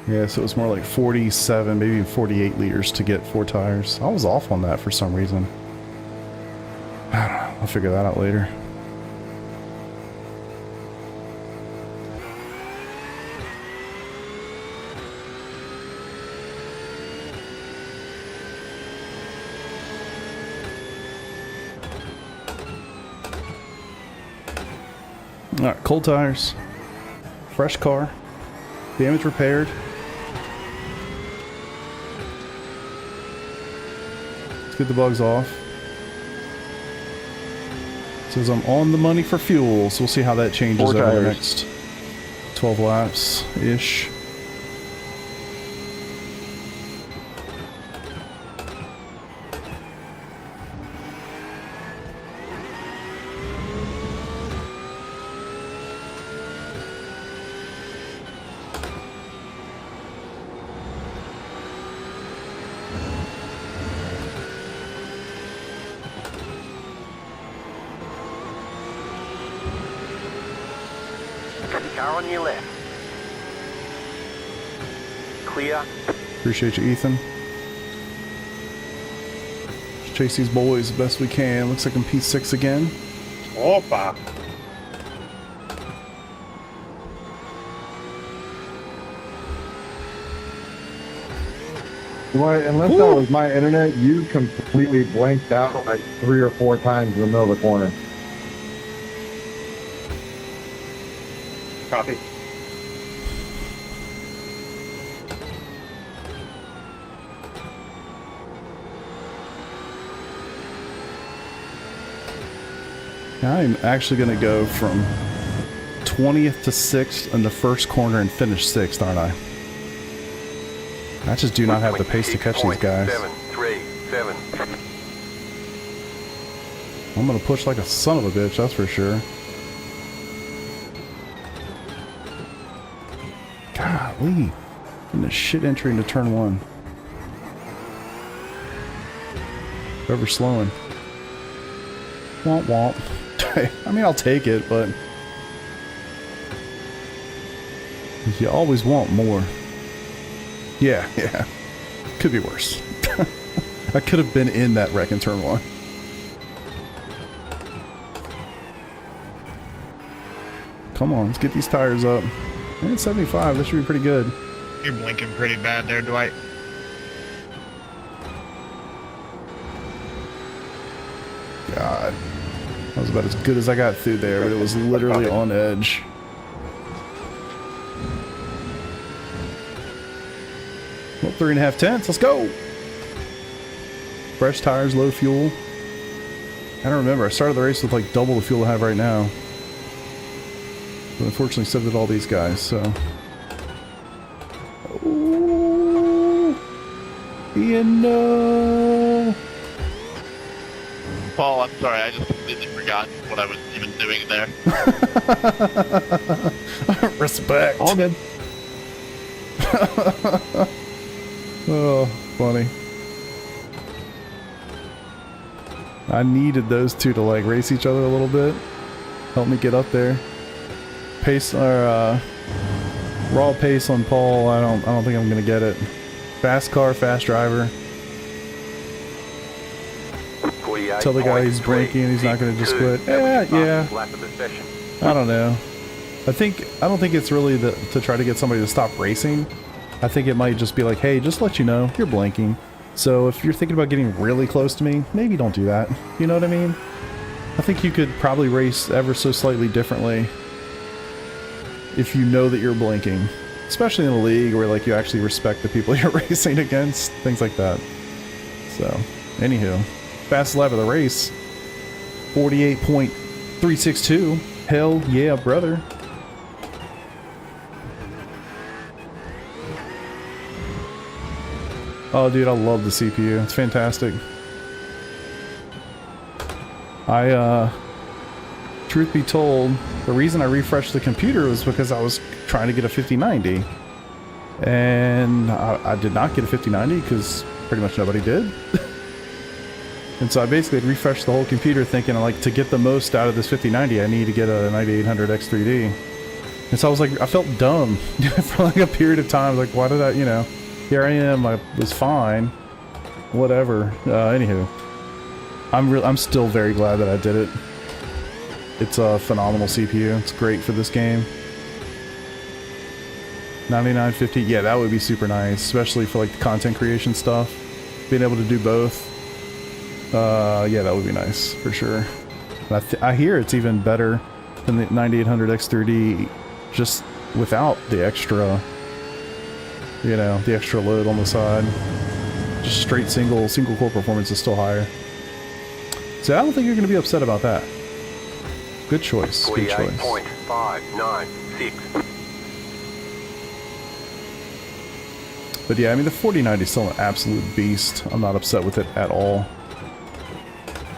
Yeah, so it was more like 47, maybe even 48 liters to get 4 tires. I was off on that for some reason. I don't know. I'll figure that out later. Alright, cold tires. fresh car. Damage repaired. Let's get the bugs off. Says I'm on the money for fuel, so we'll see how that changes over the next 12 laps-ish. Car on your left. Clear. Appreciate you, Ethan. Let's chase these boys the best we can. Looks like I'm P6 again. Opa. Well, unless that was my internet, you completely blanked out like 3 or 4 times in the middle of the corner. Copy. Now I'm actually going to go from 20th to 6th in the first corner and finish 6th, aren't I? I just do not have the pace to catch these guys. 737. I'm going to push like a son of a bitch, that's for sure. Golly. In the shit entry into turn 1. Whoever's slowing. Womp womp. I mean, I'll take it, but you always want more. Yeah. Could be worse. I could have been in that wreck in turn 1. Come on, let's get these tires up. And 75, this should be pretty good. You're blinking pretty bad there, Dwight. God. That was about as good as I got through there, but it was literally on edge. Well, 3.5 tenths, let's go! Fresh tires, low fuel. I don't remember, I started the race with like double the fuel I have right now. But unfortunately, so did all these guys, so. Ooh. Ian, no! Paul, I'm sorry, I just completely forgot what I was even doing there. Respect. All good. Oh, funny. I needed those two to like race each other a little bit. Help me get up there. Pace or raw pace on Paul. I don't think I'm gonna get it. Fast car, fast driver. Tell the guy he's braking and he's not gonna just quit. Yeah. I don't know. I don't think it's really to try to get somebody to stop racing. I think it might just be like, hey, just let you know, you're blinking. So if you're thinking about getting really close to me, maybe don't do that. You know what I mean? I think you could probably race ever so slightly differently if you know that you're blinking. Especially in a league where like you actually respect the people you're racing against. Things like that. So, anywho. Fastest lap of the race. 48.362. Hell yeah, brother. Oh, dude, I love the CPU. It's fantastic. Truth be told, the reason I refreshed the computer was because I was trying to get a 5090. And I did not get a 5090 because pretty much nobody did. And so I basically refreshed the whole computer thinking, like, to get the most out of this 5090, I need to get a 9800 X3D. And so I was like, I felt dumb for like a period of time. Like, why did I, you know, here I am, I was fine. Whatever. Anywho. I'm still very glad that I did it. It's a phenomenal CPU. It's great for this game. 9950, yeah, that would be super nice, especially for like the content creation stuff. Being able to do both. Yeah, that would be nice for sure. I hear it's even better than the 9800 X3D, just without the extra, you know, the extra load on the side. Just straight single core performance is still higher. So I don't think you're going to be upset about that. Good choice. Good choice. 48.596. But yeah, I mean, the 4090 is still an absolute beast. I'm not upset with it at all.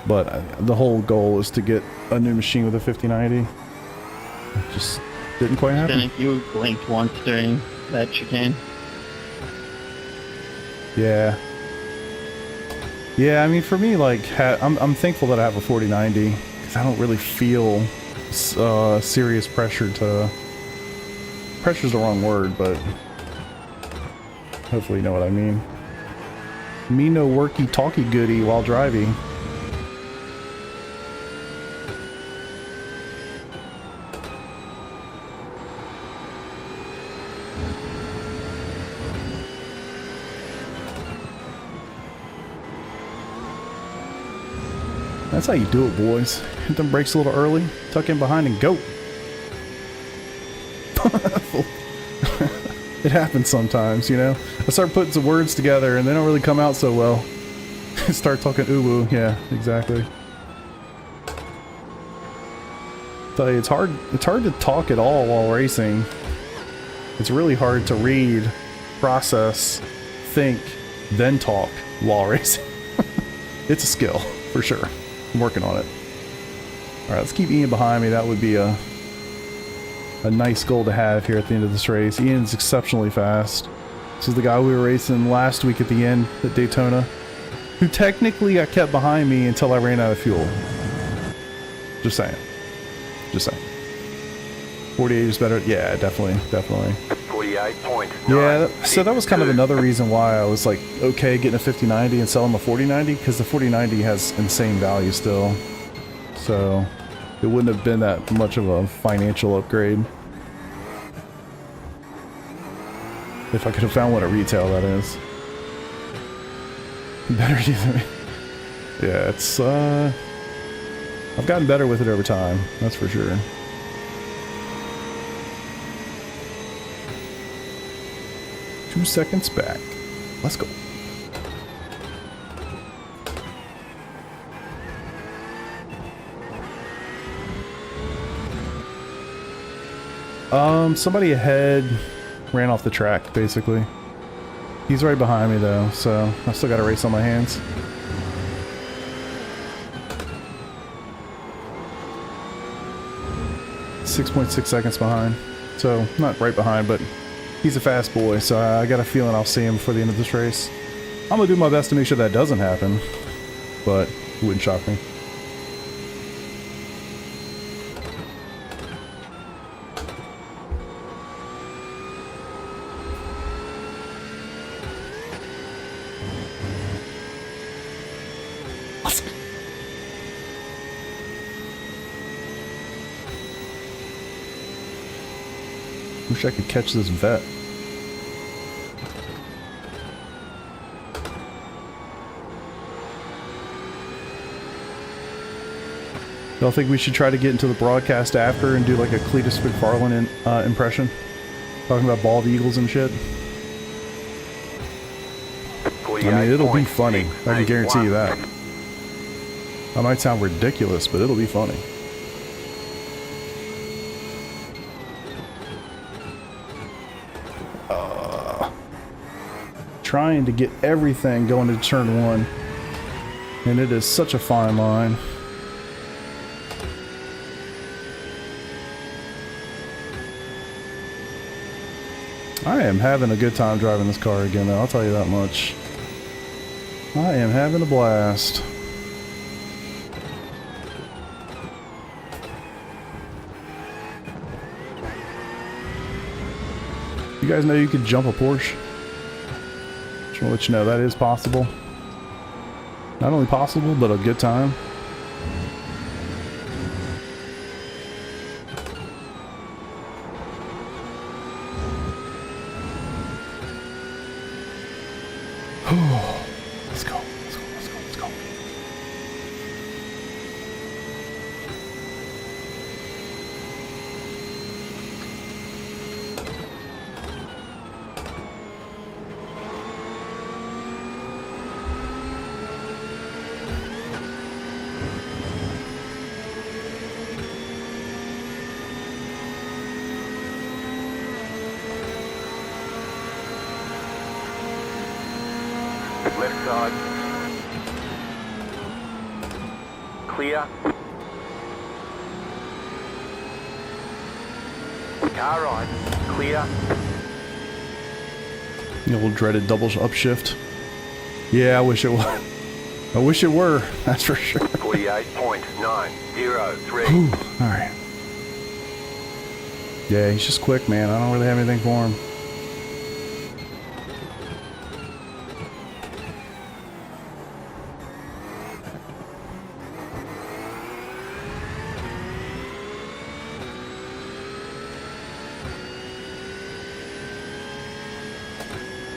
But the whole goal is to get a new machine with a 5090. It just didn't quite happen. Then you blinked once during that chicane. Yeah. Yeah, I mean, for me, like, I'm thankful that I have a 4090 because I don't really feel serious pressure to. Pressure's the wrong word, but hopefully you know what I mean. Me no worky talky goody while driving. That's how you do it, boys. Hit them brakes a little early, tuck in behind, and go. It happens sometimes, you know? I start putting some words together, and they don't really come out so well. Start talking ooh-woo. Yeah, exactly. Tell you, it's hard to talk at all while racing. It's really hard to read, process, think, then talk while racing. It's a skill, for sure. I'm working on it. Alright, let's keep Ian behind me. That would be a nice goal to have here at the end of this race. Ian's exceptionally fast. This is the guy we were racing last week at the end at Daytona, who technically got kept behind me until I ran out of fuel. Just saying. Just saying. 48 is better. Yeah, definitely. 48.9. Yeah, so that was kind of another reason why I was like, okay, getting a 5090 and selling a 4090, because the 4090 has insane value still. So it wouldn't have been that much of a financial upgrade. If I could have found one at retail, that is. Better than me. Yeah, it's, I've gotten better with it over time, that's for sure. Two seconds back. Let's go. Somebody ahead ran off the track, basically. He's right behind me, though, so I still got a race on my hands. .6 seconds behind. So, not right behind, but he's a fast boy, so I got a feeling I'll see him before the end of this race. I'm gonna do my best to make sure that doesn't happen, but it wouldn't shock me. Wish I could catch this vet. Y'all think we should try to get into the broadcast after and do like a Cletus McFarlane impression? Talking about bald eagles and shit? I mean, it'll be funny. I can guarantee you that. I might sound ridiculous, but it'll be funny. Trying to get everything going to turn one, and it is such a fine line. I am having a good time driving this car again, though, I'll tell you that much. I am having a blast. You guys know you could jump a Porsche? Just want to let you know that is possible. Not only possible, but a good time. Let's go. Let's go. Let's go. Let's go. left side. Clear. Car right. Clear. The old dreaded double upshift. Yeah, I wish it was. I wish it were. That's for sure. 48.903. All right. Yeah, he's just quick, man. I don't really have anything for him.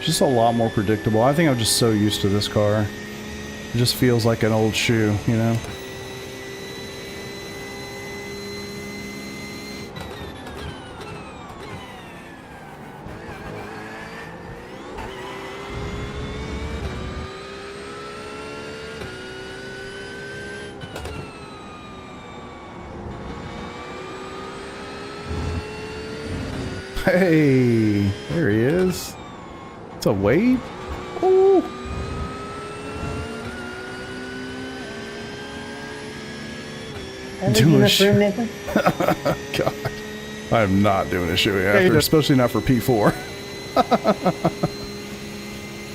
Just a lot more predictable. I think I'm just so used to this car. It just feels like an old shoe, you know? Hey, there he is. It's a Wade? Ooh. Doing a shoe. God. I'm not doing a shoey after, especially not for P4.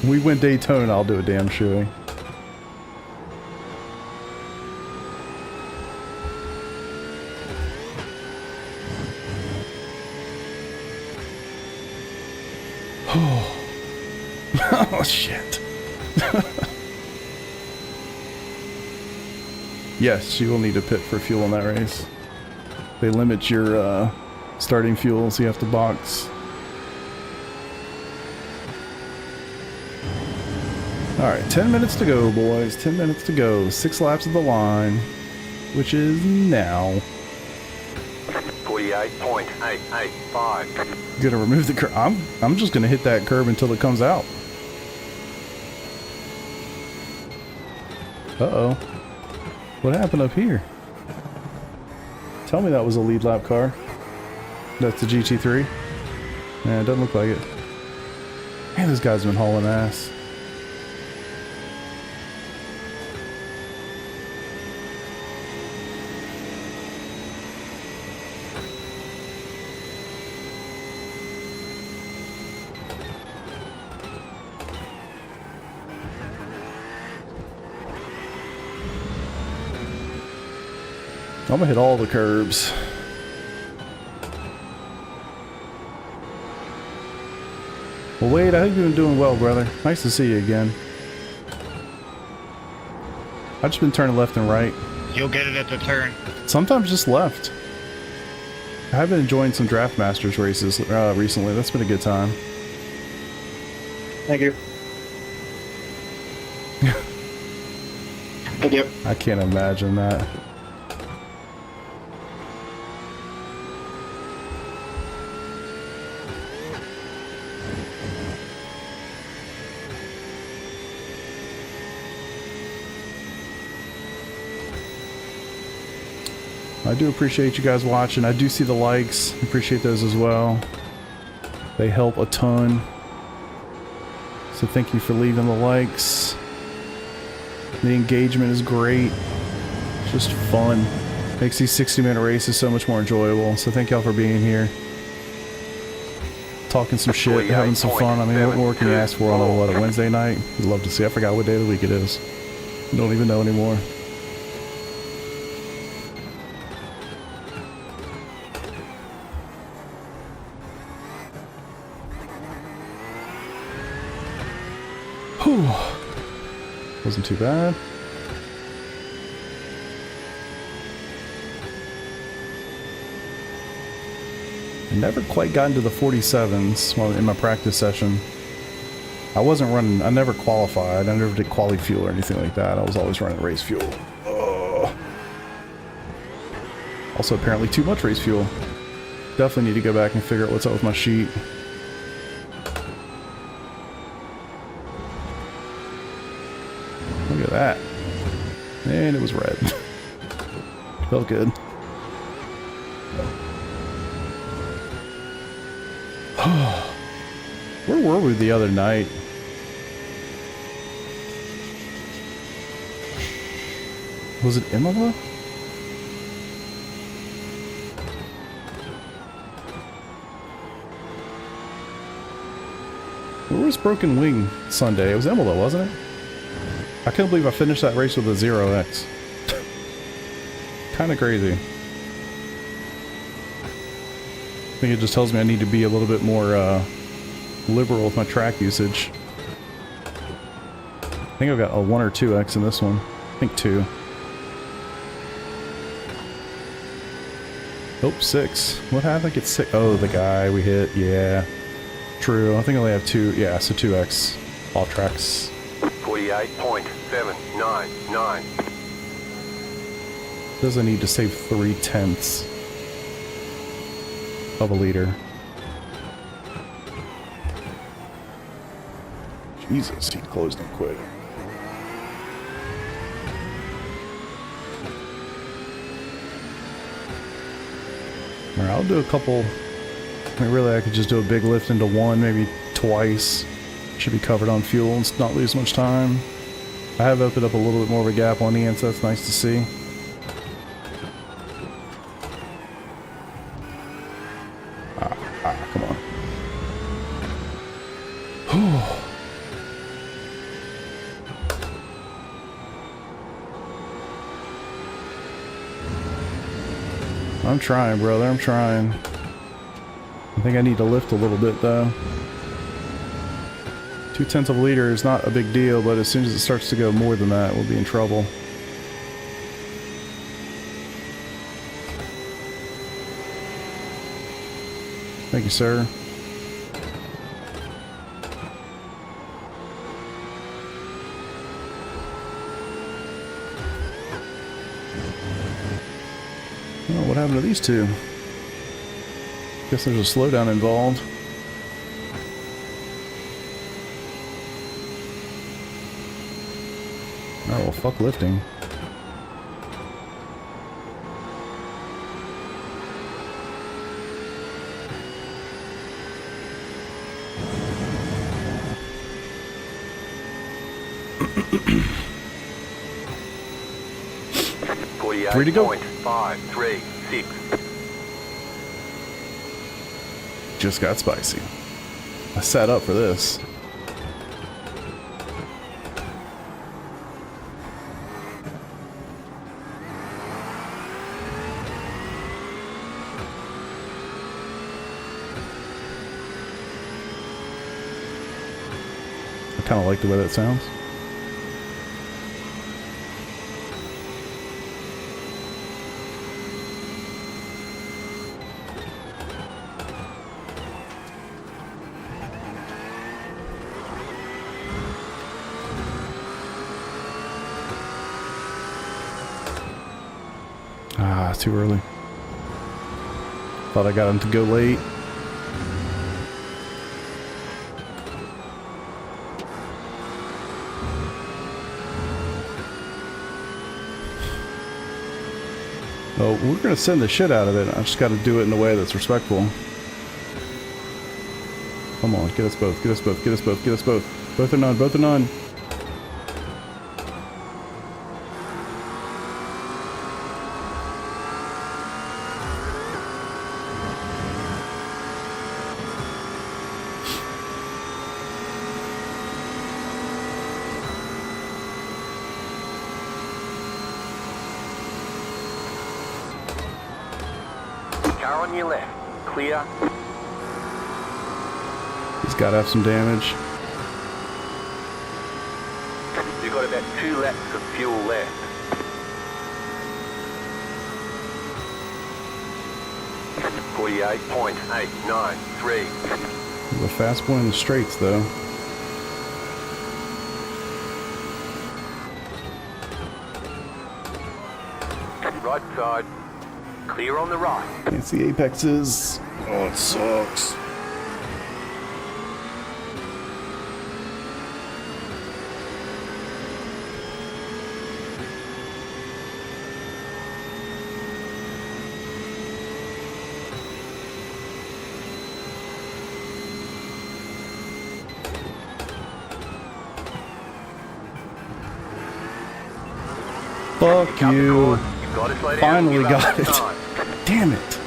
We went Daytona, I'll do a damn shoey. Oh, shit. Yes, you will need a pit for fuel in that race. They limit your starting fuel, so you have to box. Alright, 10 minutes to go, boys. 10 minutes to go. 6 laps of the line, which is now. 48.885. Gonna remove the curb. I'm just gonna hit that curb until it comes out. Uh-oh. What happened up here? Tell me that was a lead lap car. That's the GT3. Yeah, it doesn't look like it. Man, this guy's been hauling ass. I'm gonna hit all the curbs. Well, Wade, I hope you've been doing well, brother. Nice to see you again. I've just been turning left and right. You'll get it at the turn. Sometimes just left. I have been enjoying some Draft Masters races recently. That's been a good time. Thank you. Thank you. I can't imagine that. I do appreciate you guys watching. I do see the likes. Appreciate those as well. They help a ton. So thank you for leaving the likes. The engagement is great. It's just fun. Makes these 60-minute races so much more enjoyable. So thank y'all for being here. Talking some shit, having some fun. I mean, what more can you ask for on a Wednesday night? I'd love to see. I forgot what day of the week it is. Don't even know anymore. Whew. Wasn't too bad. I never quite got into the 47s while in my practice session. I wasn't running, I never qualified. I never did quali fuel or anything like that. I was always running race fuel. Ugh. Also, apparently too much race fuel. Definitely need to go back and figure out what's up with my sheet. Look at that. And it was red. Felt good. Where were we the other night? Was it Imola? Where was Broken Wing Sunday? It was Imola, wasn't it? I can't believe I finished that race with a 0x. Kind of crazy. I think it just tells me I need to be a little bit more liberal with my track usage. I think I've got a 1 or 2x in this one. I think 2. Oh, 6. What happened? I get 6. Oh, the guy we hit. Yeah. True. I think I only have 2. Yeah, so 2x. All tracks. 48.799. Says I need to save 3/10 of a liter. Jesus, he closed and quit. Alright, I'll do a couple. I mean, really, I could just do a big lift into one, maybe twice. Should be covered on fuel and not lose much time. I have opened up a little bit more of a gap on Ian, so that's nice to see. Come on. I'm trying, brother. I'm trying. I think I need to lift a little bit, though. 0.2 of a liter is not a big deal, but as soon as it starts to go more than that, we'll be in trouble. Thank you, sir. Oh, what happened to these two? Guess there's a slowdown involved. Oh, well, fuck lifting. Three to go. 48.536. Just got spicy. I sat up for this. I kind of like the way that sounds. Ah, too early. Thought I got him to go late. Oh, we're gonna send the shit out of it. I just gotta do it in a way that's respectful. Come on, get us both, get us both, get us both, get us both. Both are none, both are none. Car on your left. Clear. He's gotta have some damage. You've got about 2 laps of fuel left. .893. He's a fast boy in the straights, though. Right side. Clear on the right. Can't see apexes. Oh, it sucks. Fuck Cut the you. corner. You've got to slow down. Finally Give up got it. time. Damn it.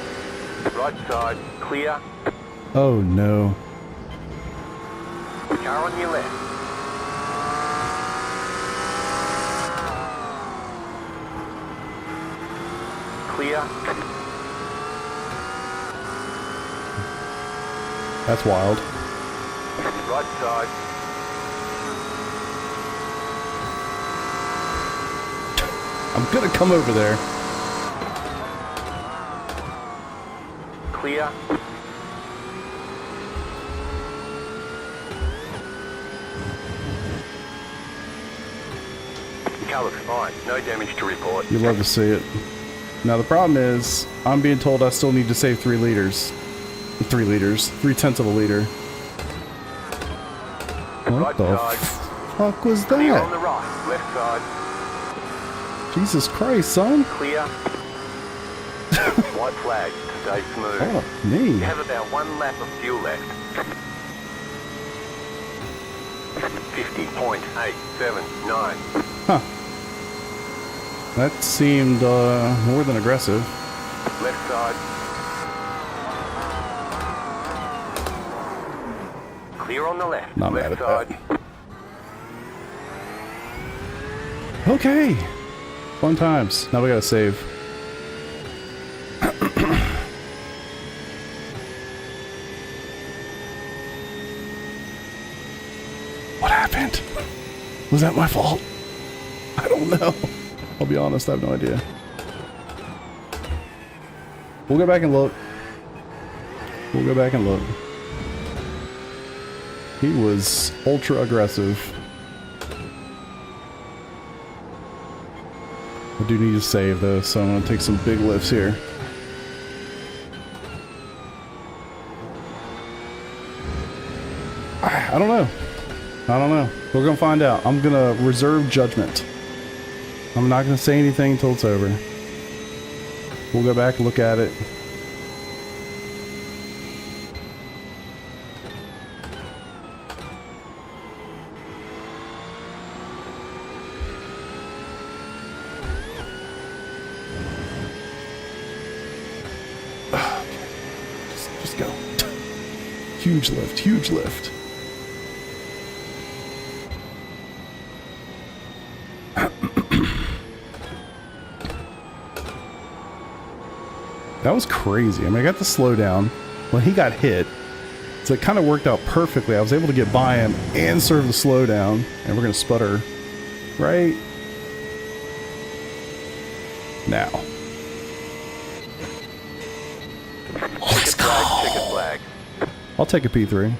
Right side, clear. Oh no. Car on your left. Clear. That's wild. Right side. I'm gonna come over there. Clear. Car looks fine. No damage to report. You love to see it. Now the problem is, I'm being told I still need to save 3 liters. 3 liters. 3/10 of a liter. What Right the side. fuck was Clear on that? the right. Left side. Jesus Christ, son. Clear. White flag. Stay smooth. Oh, me. You have about 1 lap of fuel left. 50.879. Huh. That seemed more than aggressive. Left side. Clear on the left. Not mad left at side. that. Okay. Fun times. Now we gotta save. What happened? Was that my fault? I don't know. I'll be honest, I have no idea. We'll go back and look. We'll go back and look. He was ultra aggressive. I do need to save though, so I'm gonna take some big lifts here. I don't know. I don't know. We're gonna find out. I'm gonna reserve judgment. I'm not gonna say anything until it's over. We'll go back and look at it. Just go. Huge lift, huge lift. That was crazy. I mean, I got the slowdown when he got hit. So it kind of worked out perfectly. I was able to get by him and serve the slowdown. And we're going to sputter right now. Let's Ticket flag, go. ticket flag. I'll take a P3.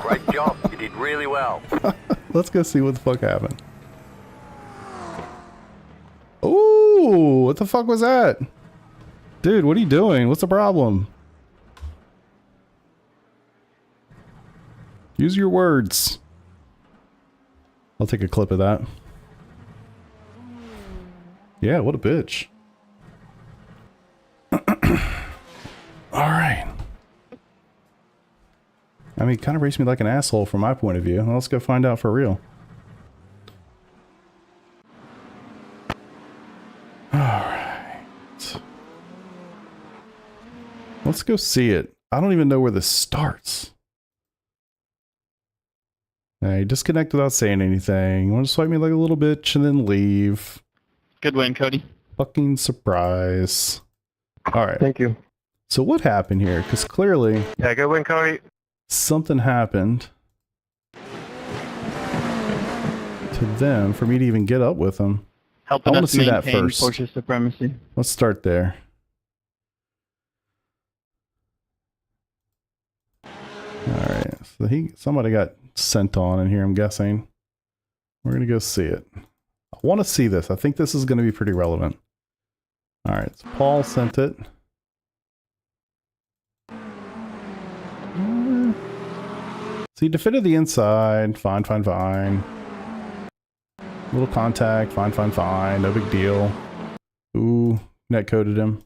Great job. You did really well. Let's go see what the fuck happened. Ooh, what the fuck was that? Dude, what are you doing? What's the problem? Use your words. I'll take a clip of that. Yeah, what a bitch. Alright. I mean, kind of raced me like an asshole from my point of view. Well, let's go find out for real. Alright. Let's go see it. I don't even know where this starts. Hey, disconnect without saying anything. You want to swipe me like a little bitch and then leave. Good win, Cody. Fucking surprise. Alright. Thank you. So what happened here? Because clearly Yeah, good win, Cody. something happened to them for me to even get up with them. Helping wanna us see that maintain first. Porsche supremacy. Let's start there. Alright, so somebody got sent on in here, I'm guessing. We're gonna go see it. I want to see this. I think this is gonna be pretty relevant. Alright, so Paul sent it. So he defended the inside. Fine, fine, fine. Little contact. Fine, fine, fine. No big deal. Ooh, netcoded him.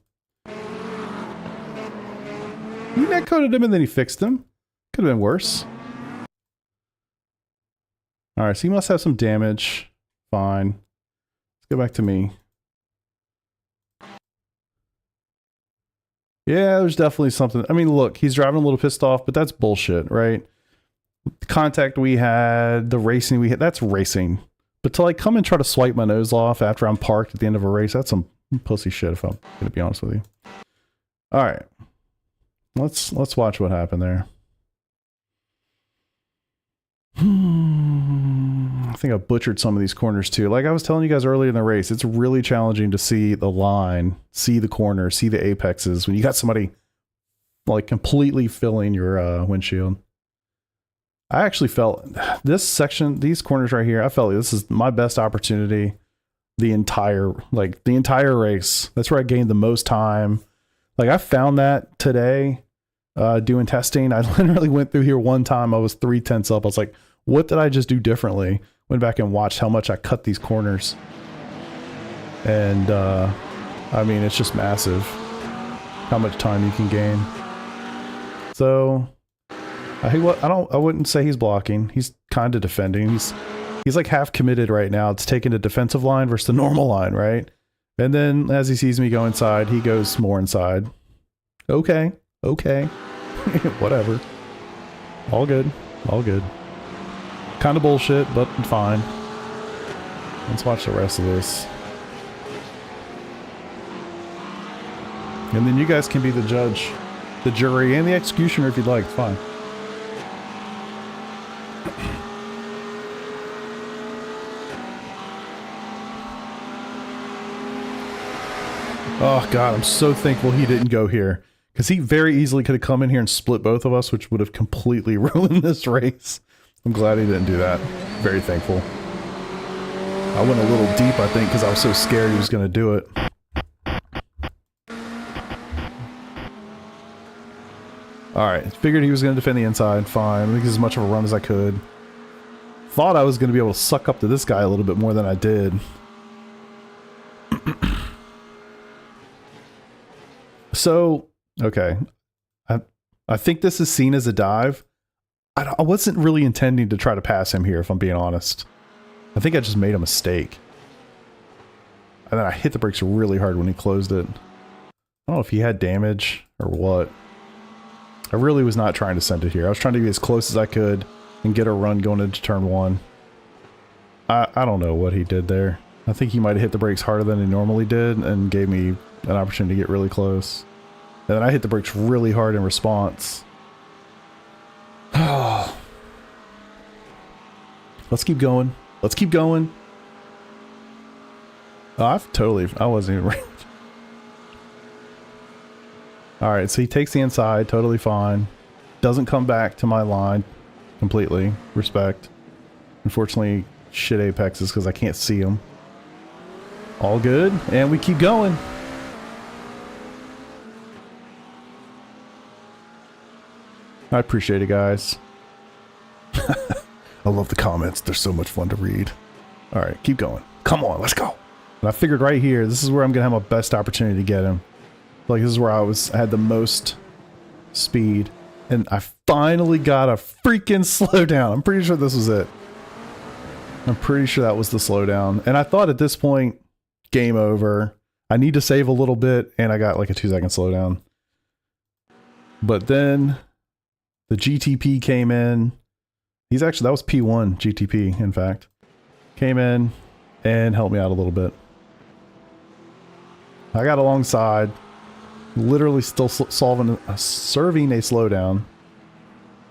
He netcoded him and then he fixed him. Could have been worse. Alright, so he must have some damage. Fine. Let's Get back to me. Yeah, there's definitely something. I mean, look, he's driving a little pissed off, but that's bullshit, right? The contact we had, the racing we had, that's racing. But to like come and try to swipe my nose off after I'm parked at the end of a race, that's some pussy shit, if I'm gonna be honest with you. All right. Let's watch what happened there. I think I butchered some of these corners too. Like I was telling you guys earlier in the race, it's really challenging to see the line, see the corner, see the apexes when you got somebody like completely filling your windshield. I actually felt this section, these corners right here, I felt like this is my best opportunity the entire race. That's where I gained the most time. Like I found that today doing testing. I literally went through here one time. I was 3/10 up. I was like, what did I just do differently? Went back and watched how much I cut these corners. And I mean, it's just massive how much time you can gain. So I wouldn't say he's blocking. He's kind of defending. He's like half committed right now. It's taking the defensive line versus the normal line, right? And then as he sees me go inside, he goes more inside. Okay. Whatever. All good. Kind of bullshit, but fine. Let's watch the rest of this. And then you guys can be the judge, the jury, and the executioner if you'd like. It's fine. Oh God, I'm so thankful he didn't go here. Because he very easily could have come in here and split both of us, which would have completely ruined this race. I'm glad he didn't do that. Very thankful. I went a little deep, I think, because I was so scared he was going to do it. Alright, figured he was going to defend the inside. Fine. I think as much of a run as I could. Thought I was going to be able to suck up to this guy a little bit more than I did. So, okay. I think this is seen as a dive. I wasn't really intending to try to pass him here, if I'm being honest. I think I just made a mistake. And then I hit the brakes really hard when he closed it. I don't know if he had damage or what. I really was not trying to send it here. I was trying to be as close as I could and get a run going into turn one. I don't know what he did there. I think he might have hit the brakes harder than he normally did and gave me an opportunity to get really close. And then I hit the brakes really hard in response. Let's keep going. Let's keep going. Oh, I wasn't even right. Alright, so he takes the inside, totally fine. Doesn't come back to my line completely. Respect. Unfortunately, shit apexes because I can't see him. All good, and we keep going. I appreciate it, guys. I love the comments. They're so much fun to read. All right, keep going. Come on, let's go. And I figured right here, this is where I'm going to have my best opportunity to get him. Like, this is where I had the most speed. And I finally got a freaking slowdown. I'm pretty sure this was it. I'm pretty sure that was the slowdown. And I thought at this point, game over. I need to save a little bit, and I got like a 2-second slowdown. But then the GTP came in. That was P1 GTP, in fact. Came in and helped me out a little bit. I got alongside, literally still serving a slowdown.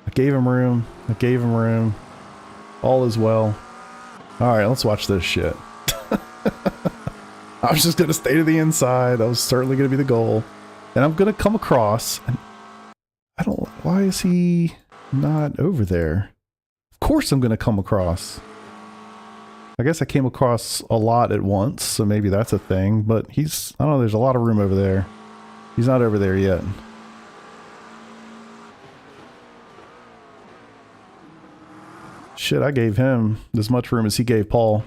I gave him room. All is well. Alright, let's watch this shit. I was just going to stay to the inside. That was certainly going to be the goal. And I'm going to come across. And why is he not over there? Of course I'm going to come across. I guess I came across a lot at once, so maybe that's a thing. But I don't know, there's a lot of room over there. He's not over there yet. Shit, I gave him as much room as he gave Paul.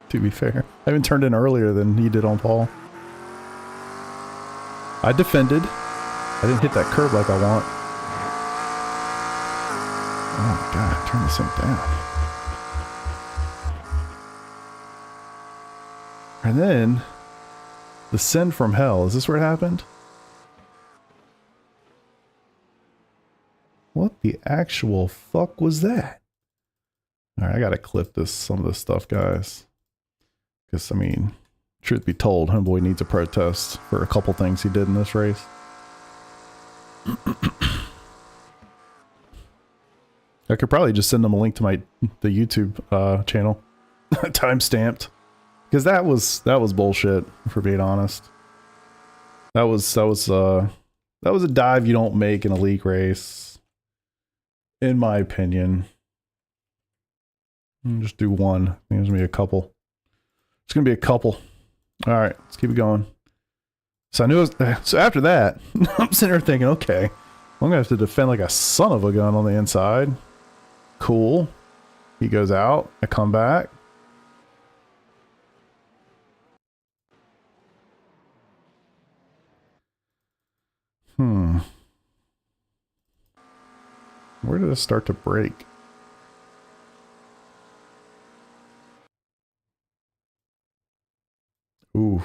To be fair. I even turned in earlier than he did on Paul. I defended. I didn't hit that curb like I want. Oh my god, turn this thing down. And then the send from hell. Is this where it happened? What the actual fuck was that? All right, I gotta clip some of this stuff, guys. Because, I mean, truth be told, homeboy needs a protest for a couple things he did in this race. I could probably just send them a link to the YouTube channel, time stamped, because that was bullshit. For being honest, that was a dive you don't make in a league race, in my opinion. Just do one. I think there's gonna be a couple. It's gonna be a couple. All right, let's keep it going. So I knew. So after that, I'm sitting there thinking, okay, I'm gonna have to defend like a son of a gun on the inside. Cool. He goes out. I come back. Where did it start to break? Ooh,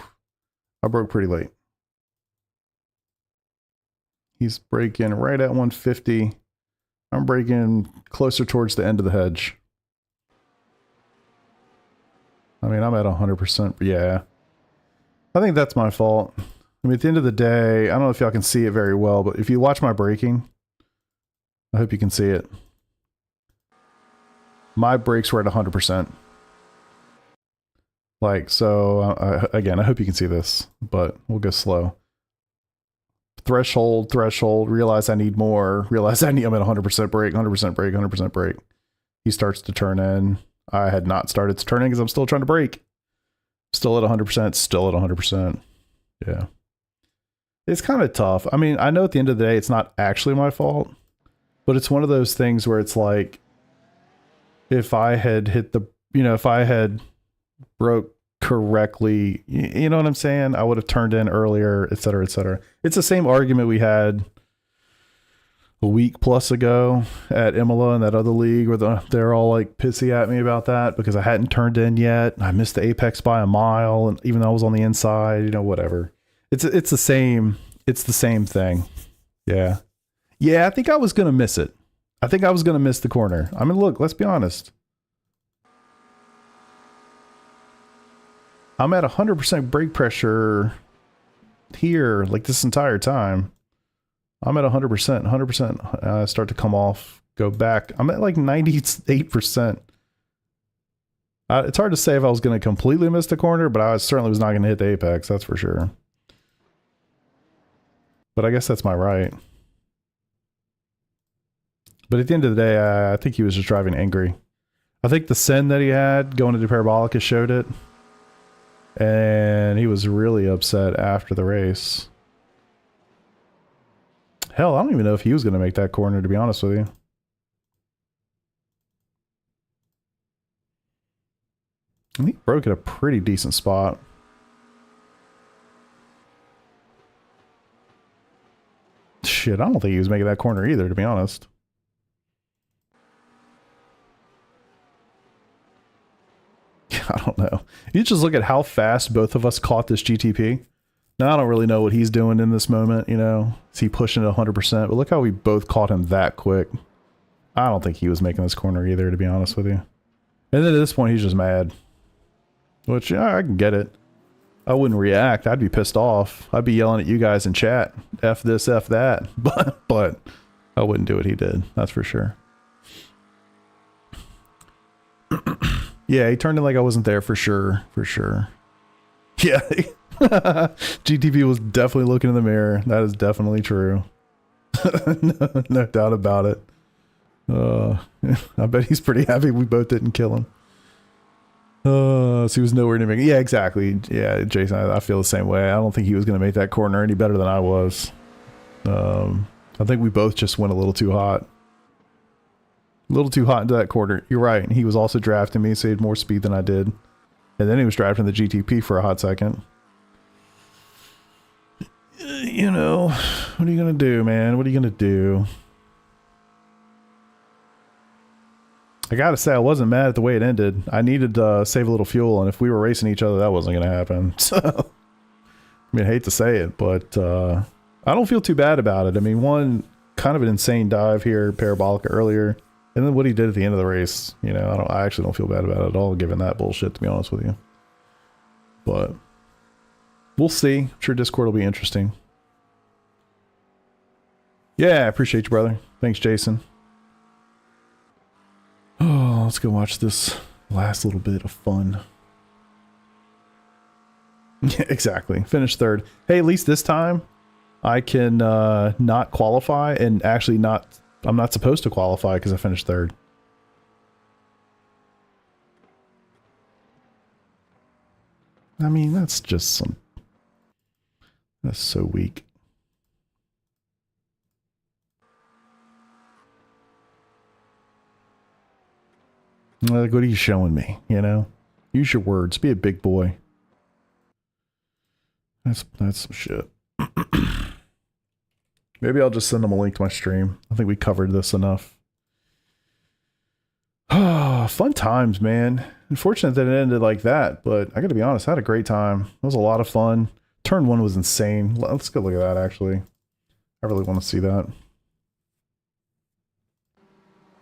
I broke pretty late. He's breaking right at 150. I'm breaking closer towards the end of the hedge. I mean, I'm at 100%. Yeah. I think that's my fault. I mean, at the end of the day, I don't know if y'all can see it very well, but if you watch my braking, I hope you can see it. My brakes were at 100%. Like, so, again, I hope you can see this, but we'll go slow. Threshold, realize I need more, I'm at 100% brake, 100% brake, 100% brake. He starts to turn in. I had not started to turn in because I'm still trying to brake. Still at 100%, still at 100%. Yeah. It's kind of tough. I mean, I know at the end of the day, it's not actually my fault, but it's one of those things where it's like, if I had hit the, if I had broke correctly, you know what I'm saying? I would have turned in earlier, et cetera, et cetera. It's the same argument we had a week plus ago at IMSA and that other league where they're all like pissy at me about that because I hadn't turned in yet. I missed the apex by a mile, and even though I was on the inside, whatever. It's the same thing. Yeah. Yeah, I think I was gonna miss it. I think I was gonna miss the corner. I mean, look, let's be honest. I'm at 100% brake pressure here, like this entire time. I'm at 100%. I start to come off, go back. I'm at like 98%. It's hard to say if I was going to completely miss the corner, but I certainly was not going to hit the apex, that's for sure. But I guess that's my right. But at the end of the day, I think he was just driving angry. I think the send that he had going into Parabolica showed it. And he was really upset after the race. Hell, I don't even know if he was going to make that corner, to be honest with you. And he broke at a pretty decent spot. Shit, I don't think he was making that corner either, to be honest. I don't know. You just look at how fast both of us caught this GTP. Now, I don't really know what he's doing in this moment, Is he pushing it 100%? But look how we both caught him that quick. I don't think he was making this corner either, to be honest with you. And then at this point, he's just mad. Which, yeah, I can get it. I wouldn't react. I'd be pissed off. I'd be yelling at you guys in chat. F this, F that. But I wouldn't do what he did. That's for sure. Yeah, he turned in like I wasn't there for sure. For sure. Yeah. GTP was definitely looking in the mirror. That is definitely true. No doubt about it. I bet he's pretty happy we both didn't kill him. So he was nowhere near making. Yeah, exactly. Yeah, Jason, I feel the same way. I don't think he was going to make that corner any better than I was. I think we both just went a little too hot. A little too hot into that corner. You're right. And he was also drafting me, so he had more speed than I did. And then he was drafting the GTP for a hot second. What are you going to do, man? What are you going to do? I gotta say, I wasn't mad at the way it ended. I needed to save a little fuel, and if we were racing each other, that wasn't gonna happen. So, I mean, I hate to say it, but I don't feel too bad about it. I mean, one, kind of an insane dive here, Parabolica earlier, and then what he did at the end of the race. You know, I actually don't feel bad about it at all, given that bullshit, to be honest with you. But we'll see. I'm sure Discord will be interesting. Yeah, I appreciate you, brother. Thanks, Jason. Oh, let's go watch this last little bit of fun. Yeah, exactly. Finish third. Hey, at least this time I can not qualify, and actually I'm not supposed to qualify because I finished third. I mean, that's so weak. Like, what are you showing me? You know, use your words. Be a big boy. That's some shit. Maybe I'll just send them a link to my stream. I think we covered this enough. Fun times, man. Unfortunate that it ended like that, but I gotta be honest, I had a great time. It was a lot of fun. Turn 1 was insane. Let's go look at that, actually. I really want to see that.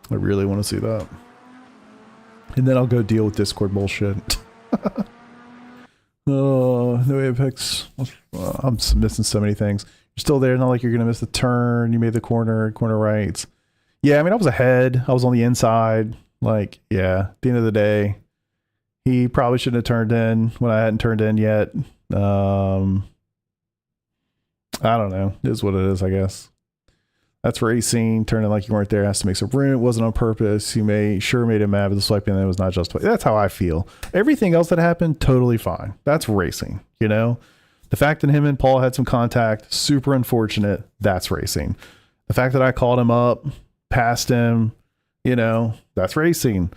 I really want to see that. And then I'll go deal with Discord bullshit. Oh, no Apex. I'm missing so many things. You're still there, not like you're going to miss the turn. You made the corner right. Yeah, I mean, I was ahead. I was on the inside. Like, yeah, at the end of the day, he probably shouldn't have turned in when I hadn't turned in yet. I don't know. It is what it is, I guess. That's racing. Turning like you weren't there has to make some room. It wasn't on purpose. You made him mad with the swiping, and it was not justified. That's how I feel. Everything else that happened, totally fine. That's racing, you know? The fact that him and Paul had some contact, super unfortunate. That's racing. The fact that I called him up, passed him, you know, that's racing.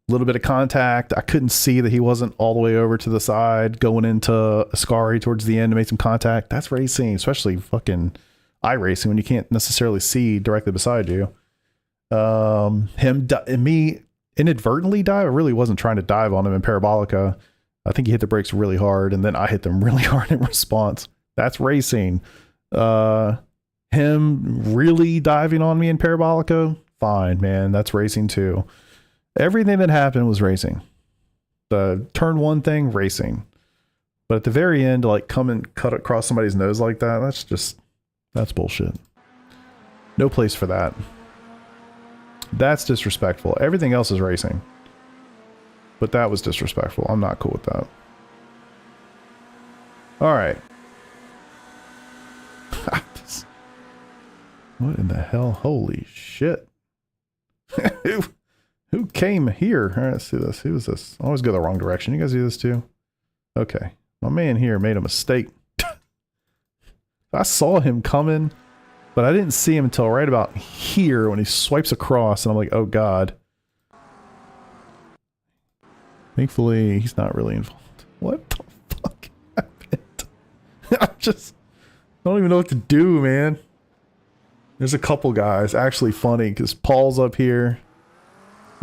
A little bit of contact. I couldn't see that he wasn't all the way over to the side, going into Ascari towards the end to make some contact. That's racing, especially fucking iRacing when you can't necessarily see directly beside you. Me inadvertently dive. I really wasn't trying to dive on him in Parabolica. I think he hit the brakes really hard, and then I hit them really hard in response. That's racing. Him really diving on me in Parabolica, fine, man. That's racing too. Everything that happened was racing. The turn 1 thing, racing. But at the very end, to like come and cut across somebody's nose like that, that's bullshit. No place for that. That's disrespectful. Everything else is racing. But that was disrespectful. I'm not cool with that. Alright. What in the hell? Holy shit. Who came here? Alright, let's see this. Who is this? I always go the wrong direction. You guys do this too? Okay. My man here made a mistake. I saw him coming, but I didn't see him until right about here when he swipes across, and I'm like, oh god. Thankfully, he's not really involved. What the fuck happened? I don't even know what to do, man. There's a couple guys. Actually funny, because Paul's up here,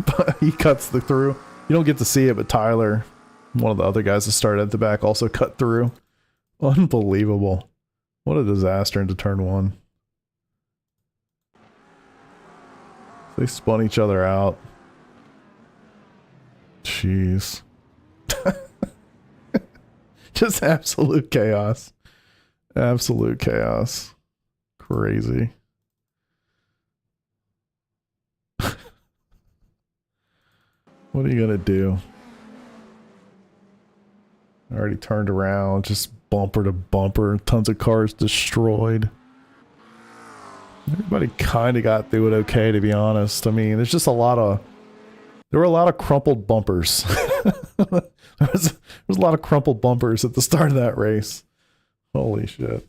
but he cuts through. You don't get to see it, but Tyler, one of the other guys that started at the back, also cut through. Unbelievable. What a disaster into turn 1. They spun each other out. Jeez. Just absolute chaos. Absolute chaos. Crazy. What are you gonna do? I already turned around, just bumper to bumper, tons of cars destroyed. Everybody kind of got through it okay, to be honest. I mean, there were a lot of crumpled bumpers. there was a lot of crumpled bumpers at the start of that race. Holy shit.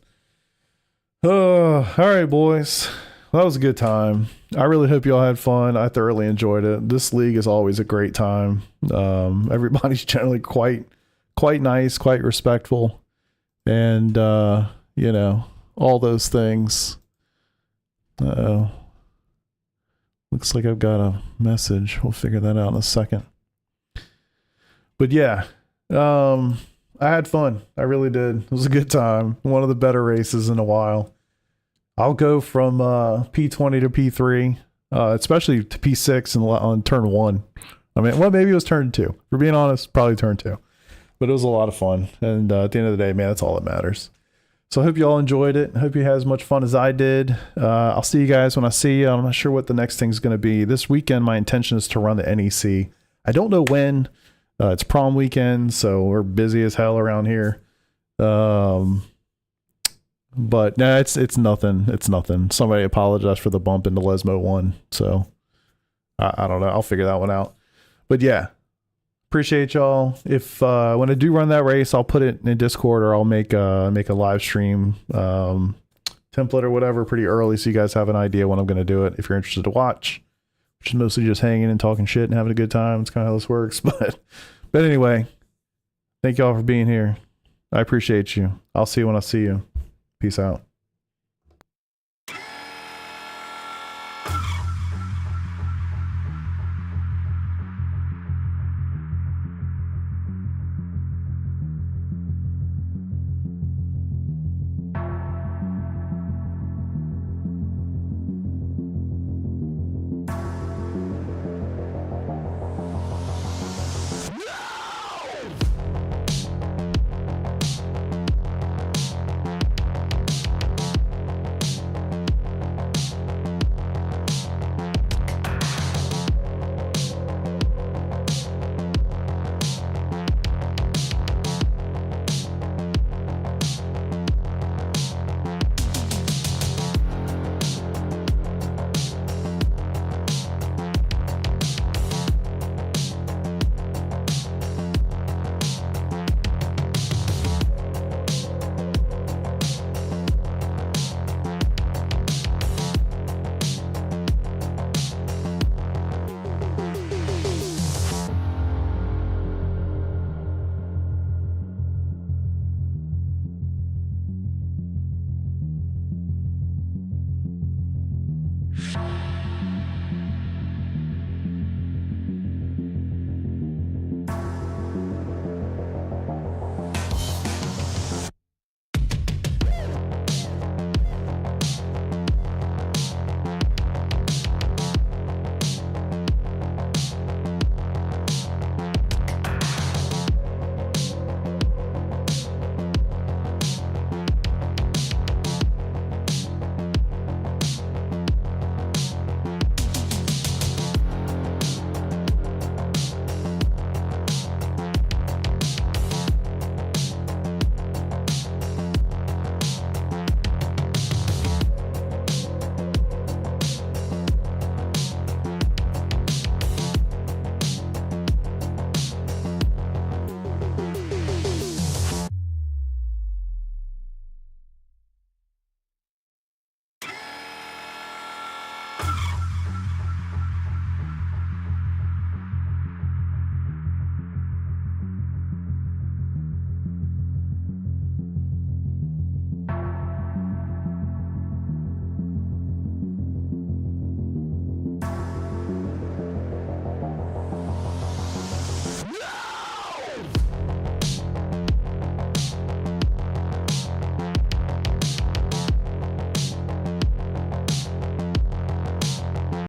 All right, boys. Well, that was a good time. I really hope you all had fun. I thoroughly enjoyed it. This league is always a great time. Everybody's generally quite nice, quite respectful. And, you know, all those things. Uh-oh. Looks like I've got a message. We'll figure that out in a second. But yeah, I had fun. I really did. It was a good time. One of the better races in a while. I'll go from P20 to P3, especially to P6 on turn 1. I mean, well, maybe it was turn 2. For being honest, probably turn 2. But it was a lot of fun. And at the end of the day, man, that's all that matters. So I hope you all enjoyed it. I hope you had as much fun as I did. I'll see you guys when I see you. I'm not sure what the next thing's going to be. This weekend, my intention is to run the NEC. I don't know when. It's prom weekend, so we're busy as hell around here. But no, it's nothing. It's nothing. Somebody apologized for the bump into Lesmo 1. So I don't know. I'll figure that one out. But yeah. Appreciate y'all. If when I do run that race, I'll put it in Discord, or I'll make a live stream template or whatever pretty early, so you guys have an idea when I'm going to do it. If you're interested to watch, which is mostly just hanging and talking shit and having a good time. It's kind of how this works. But anyway, thank y'all for being here. I appreciate you. I'll see you when I see you. Peace out.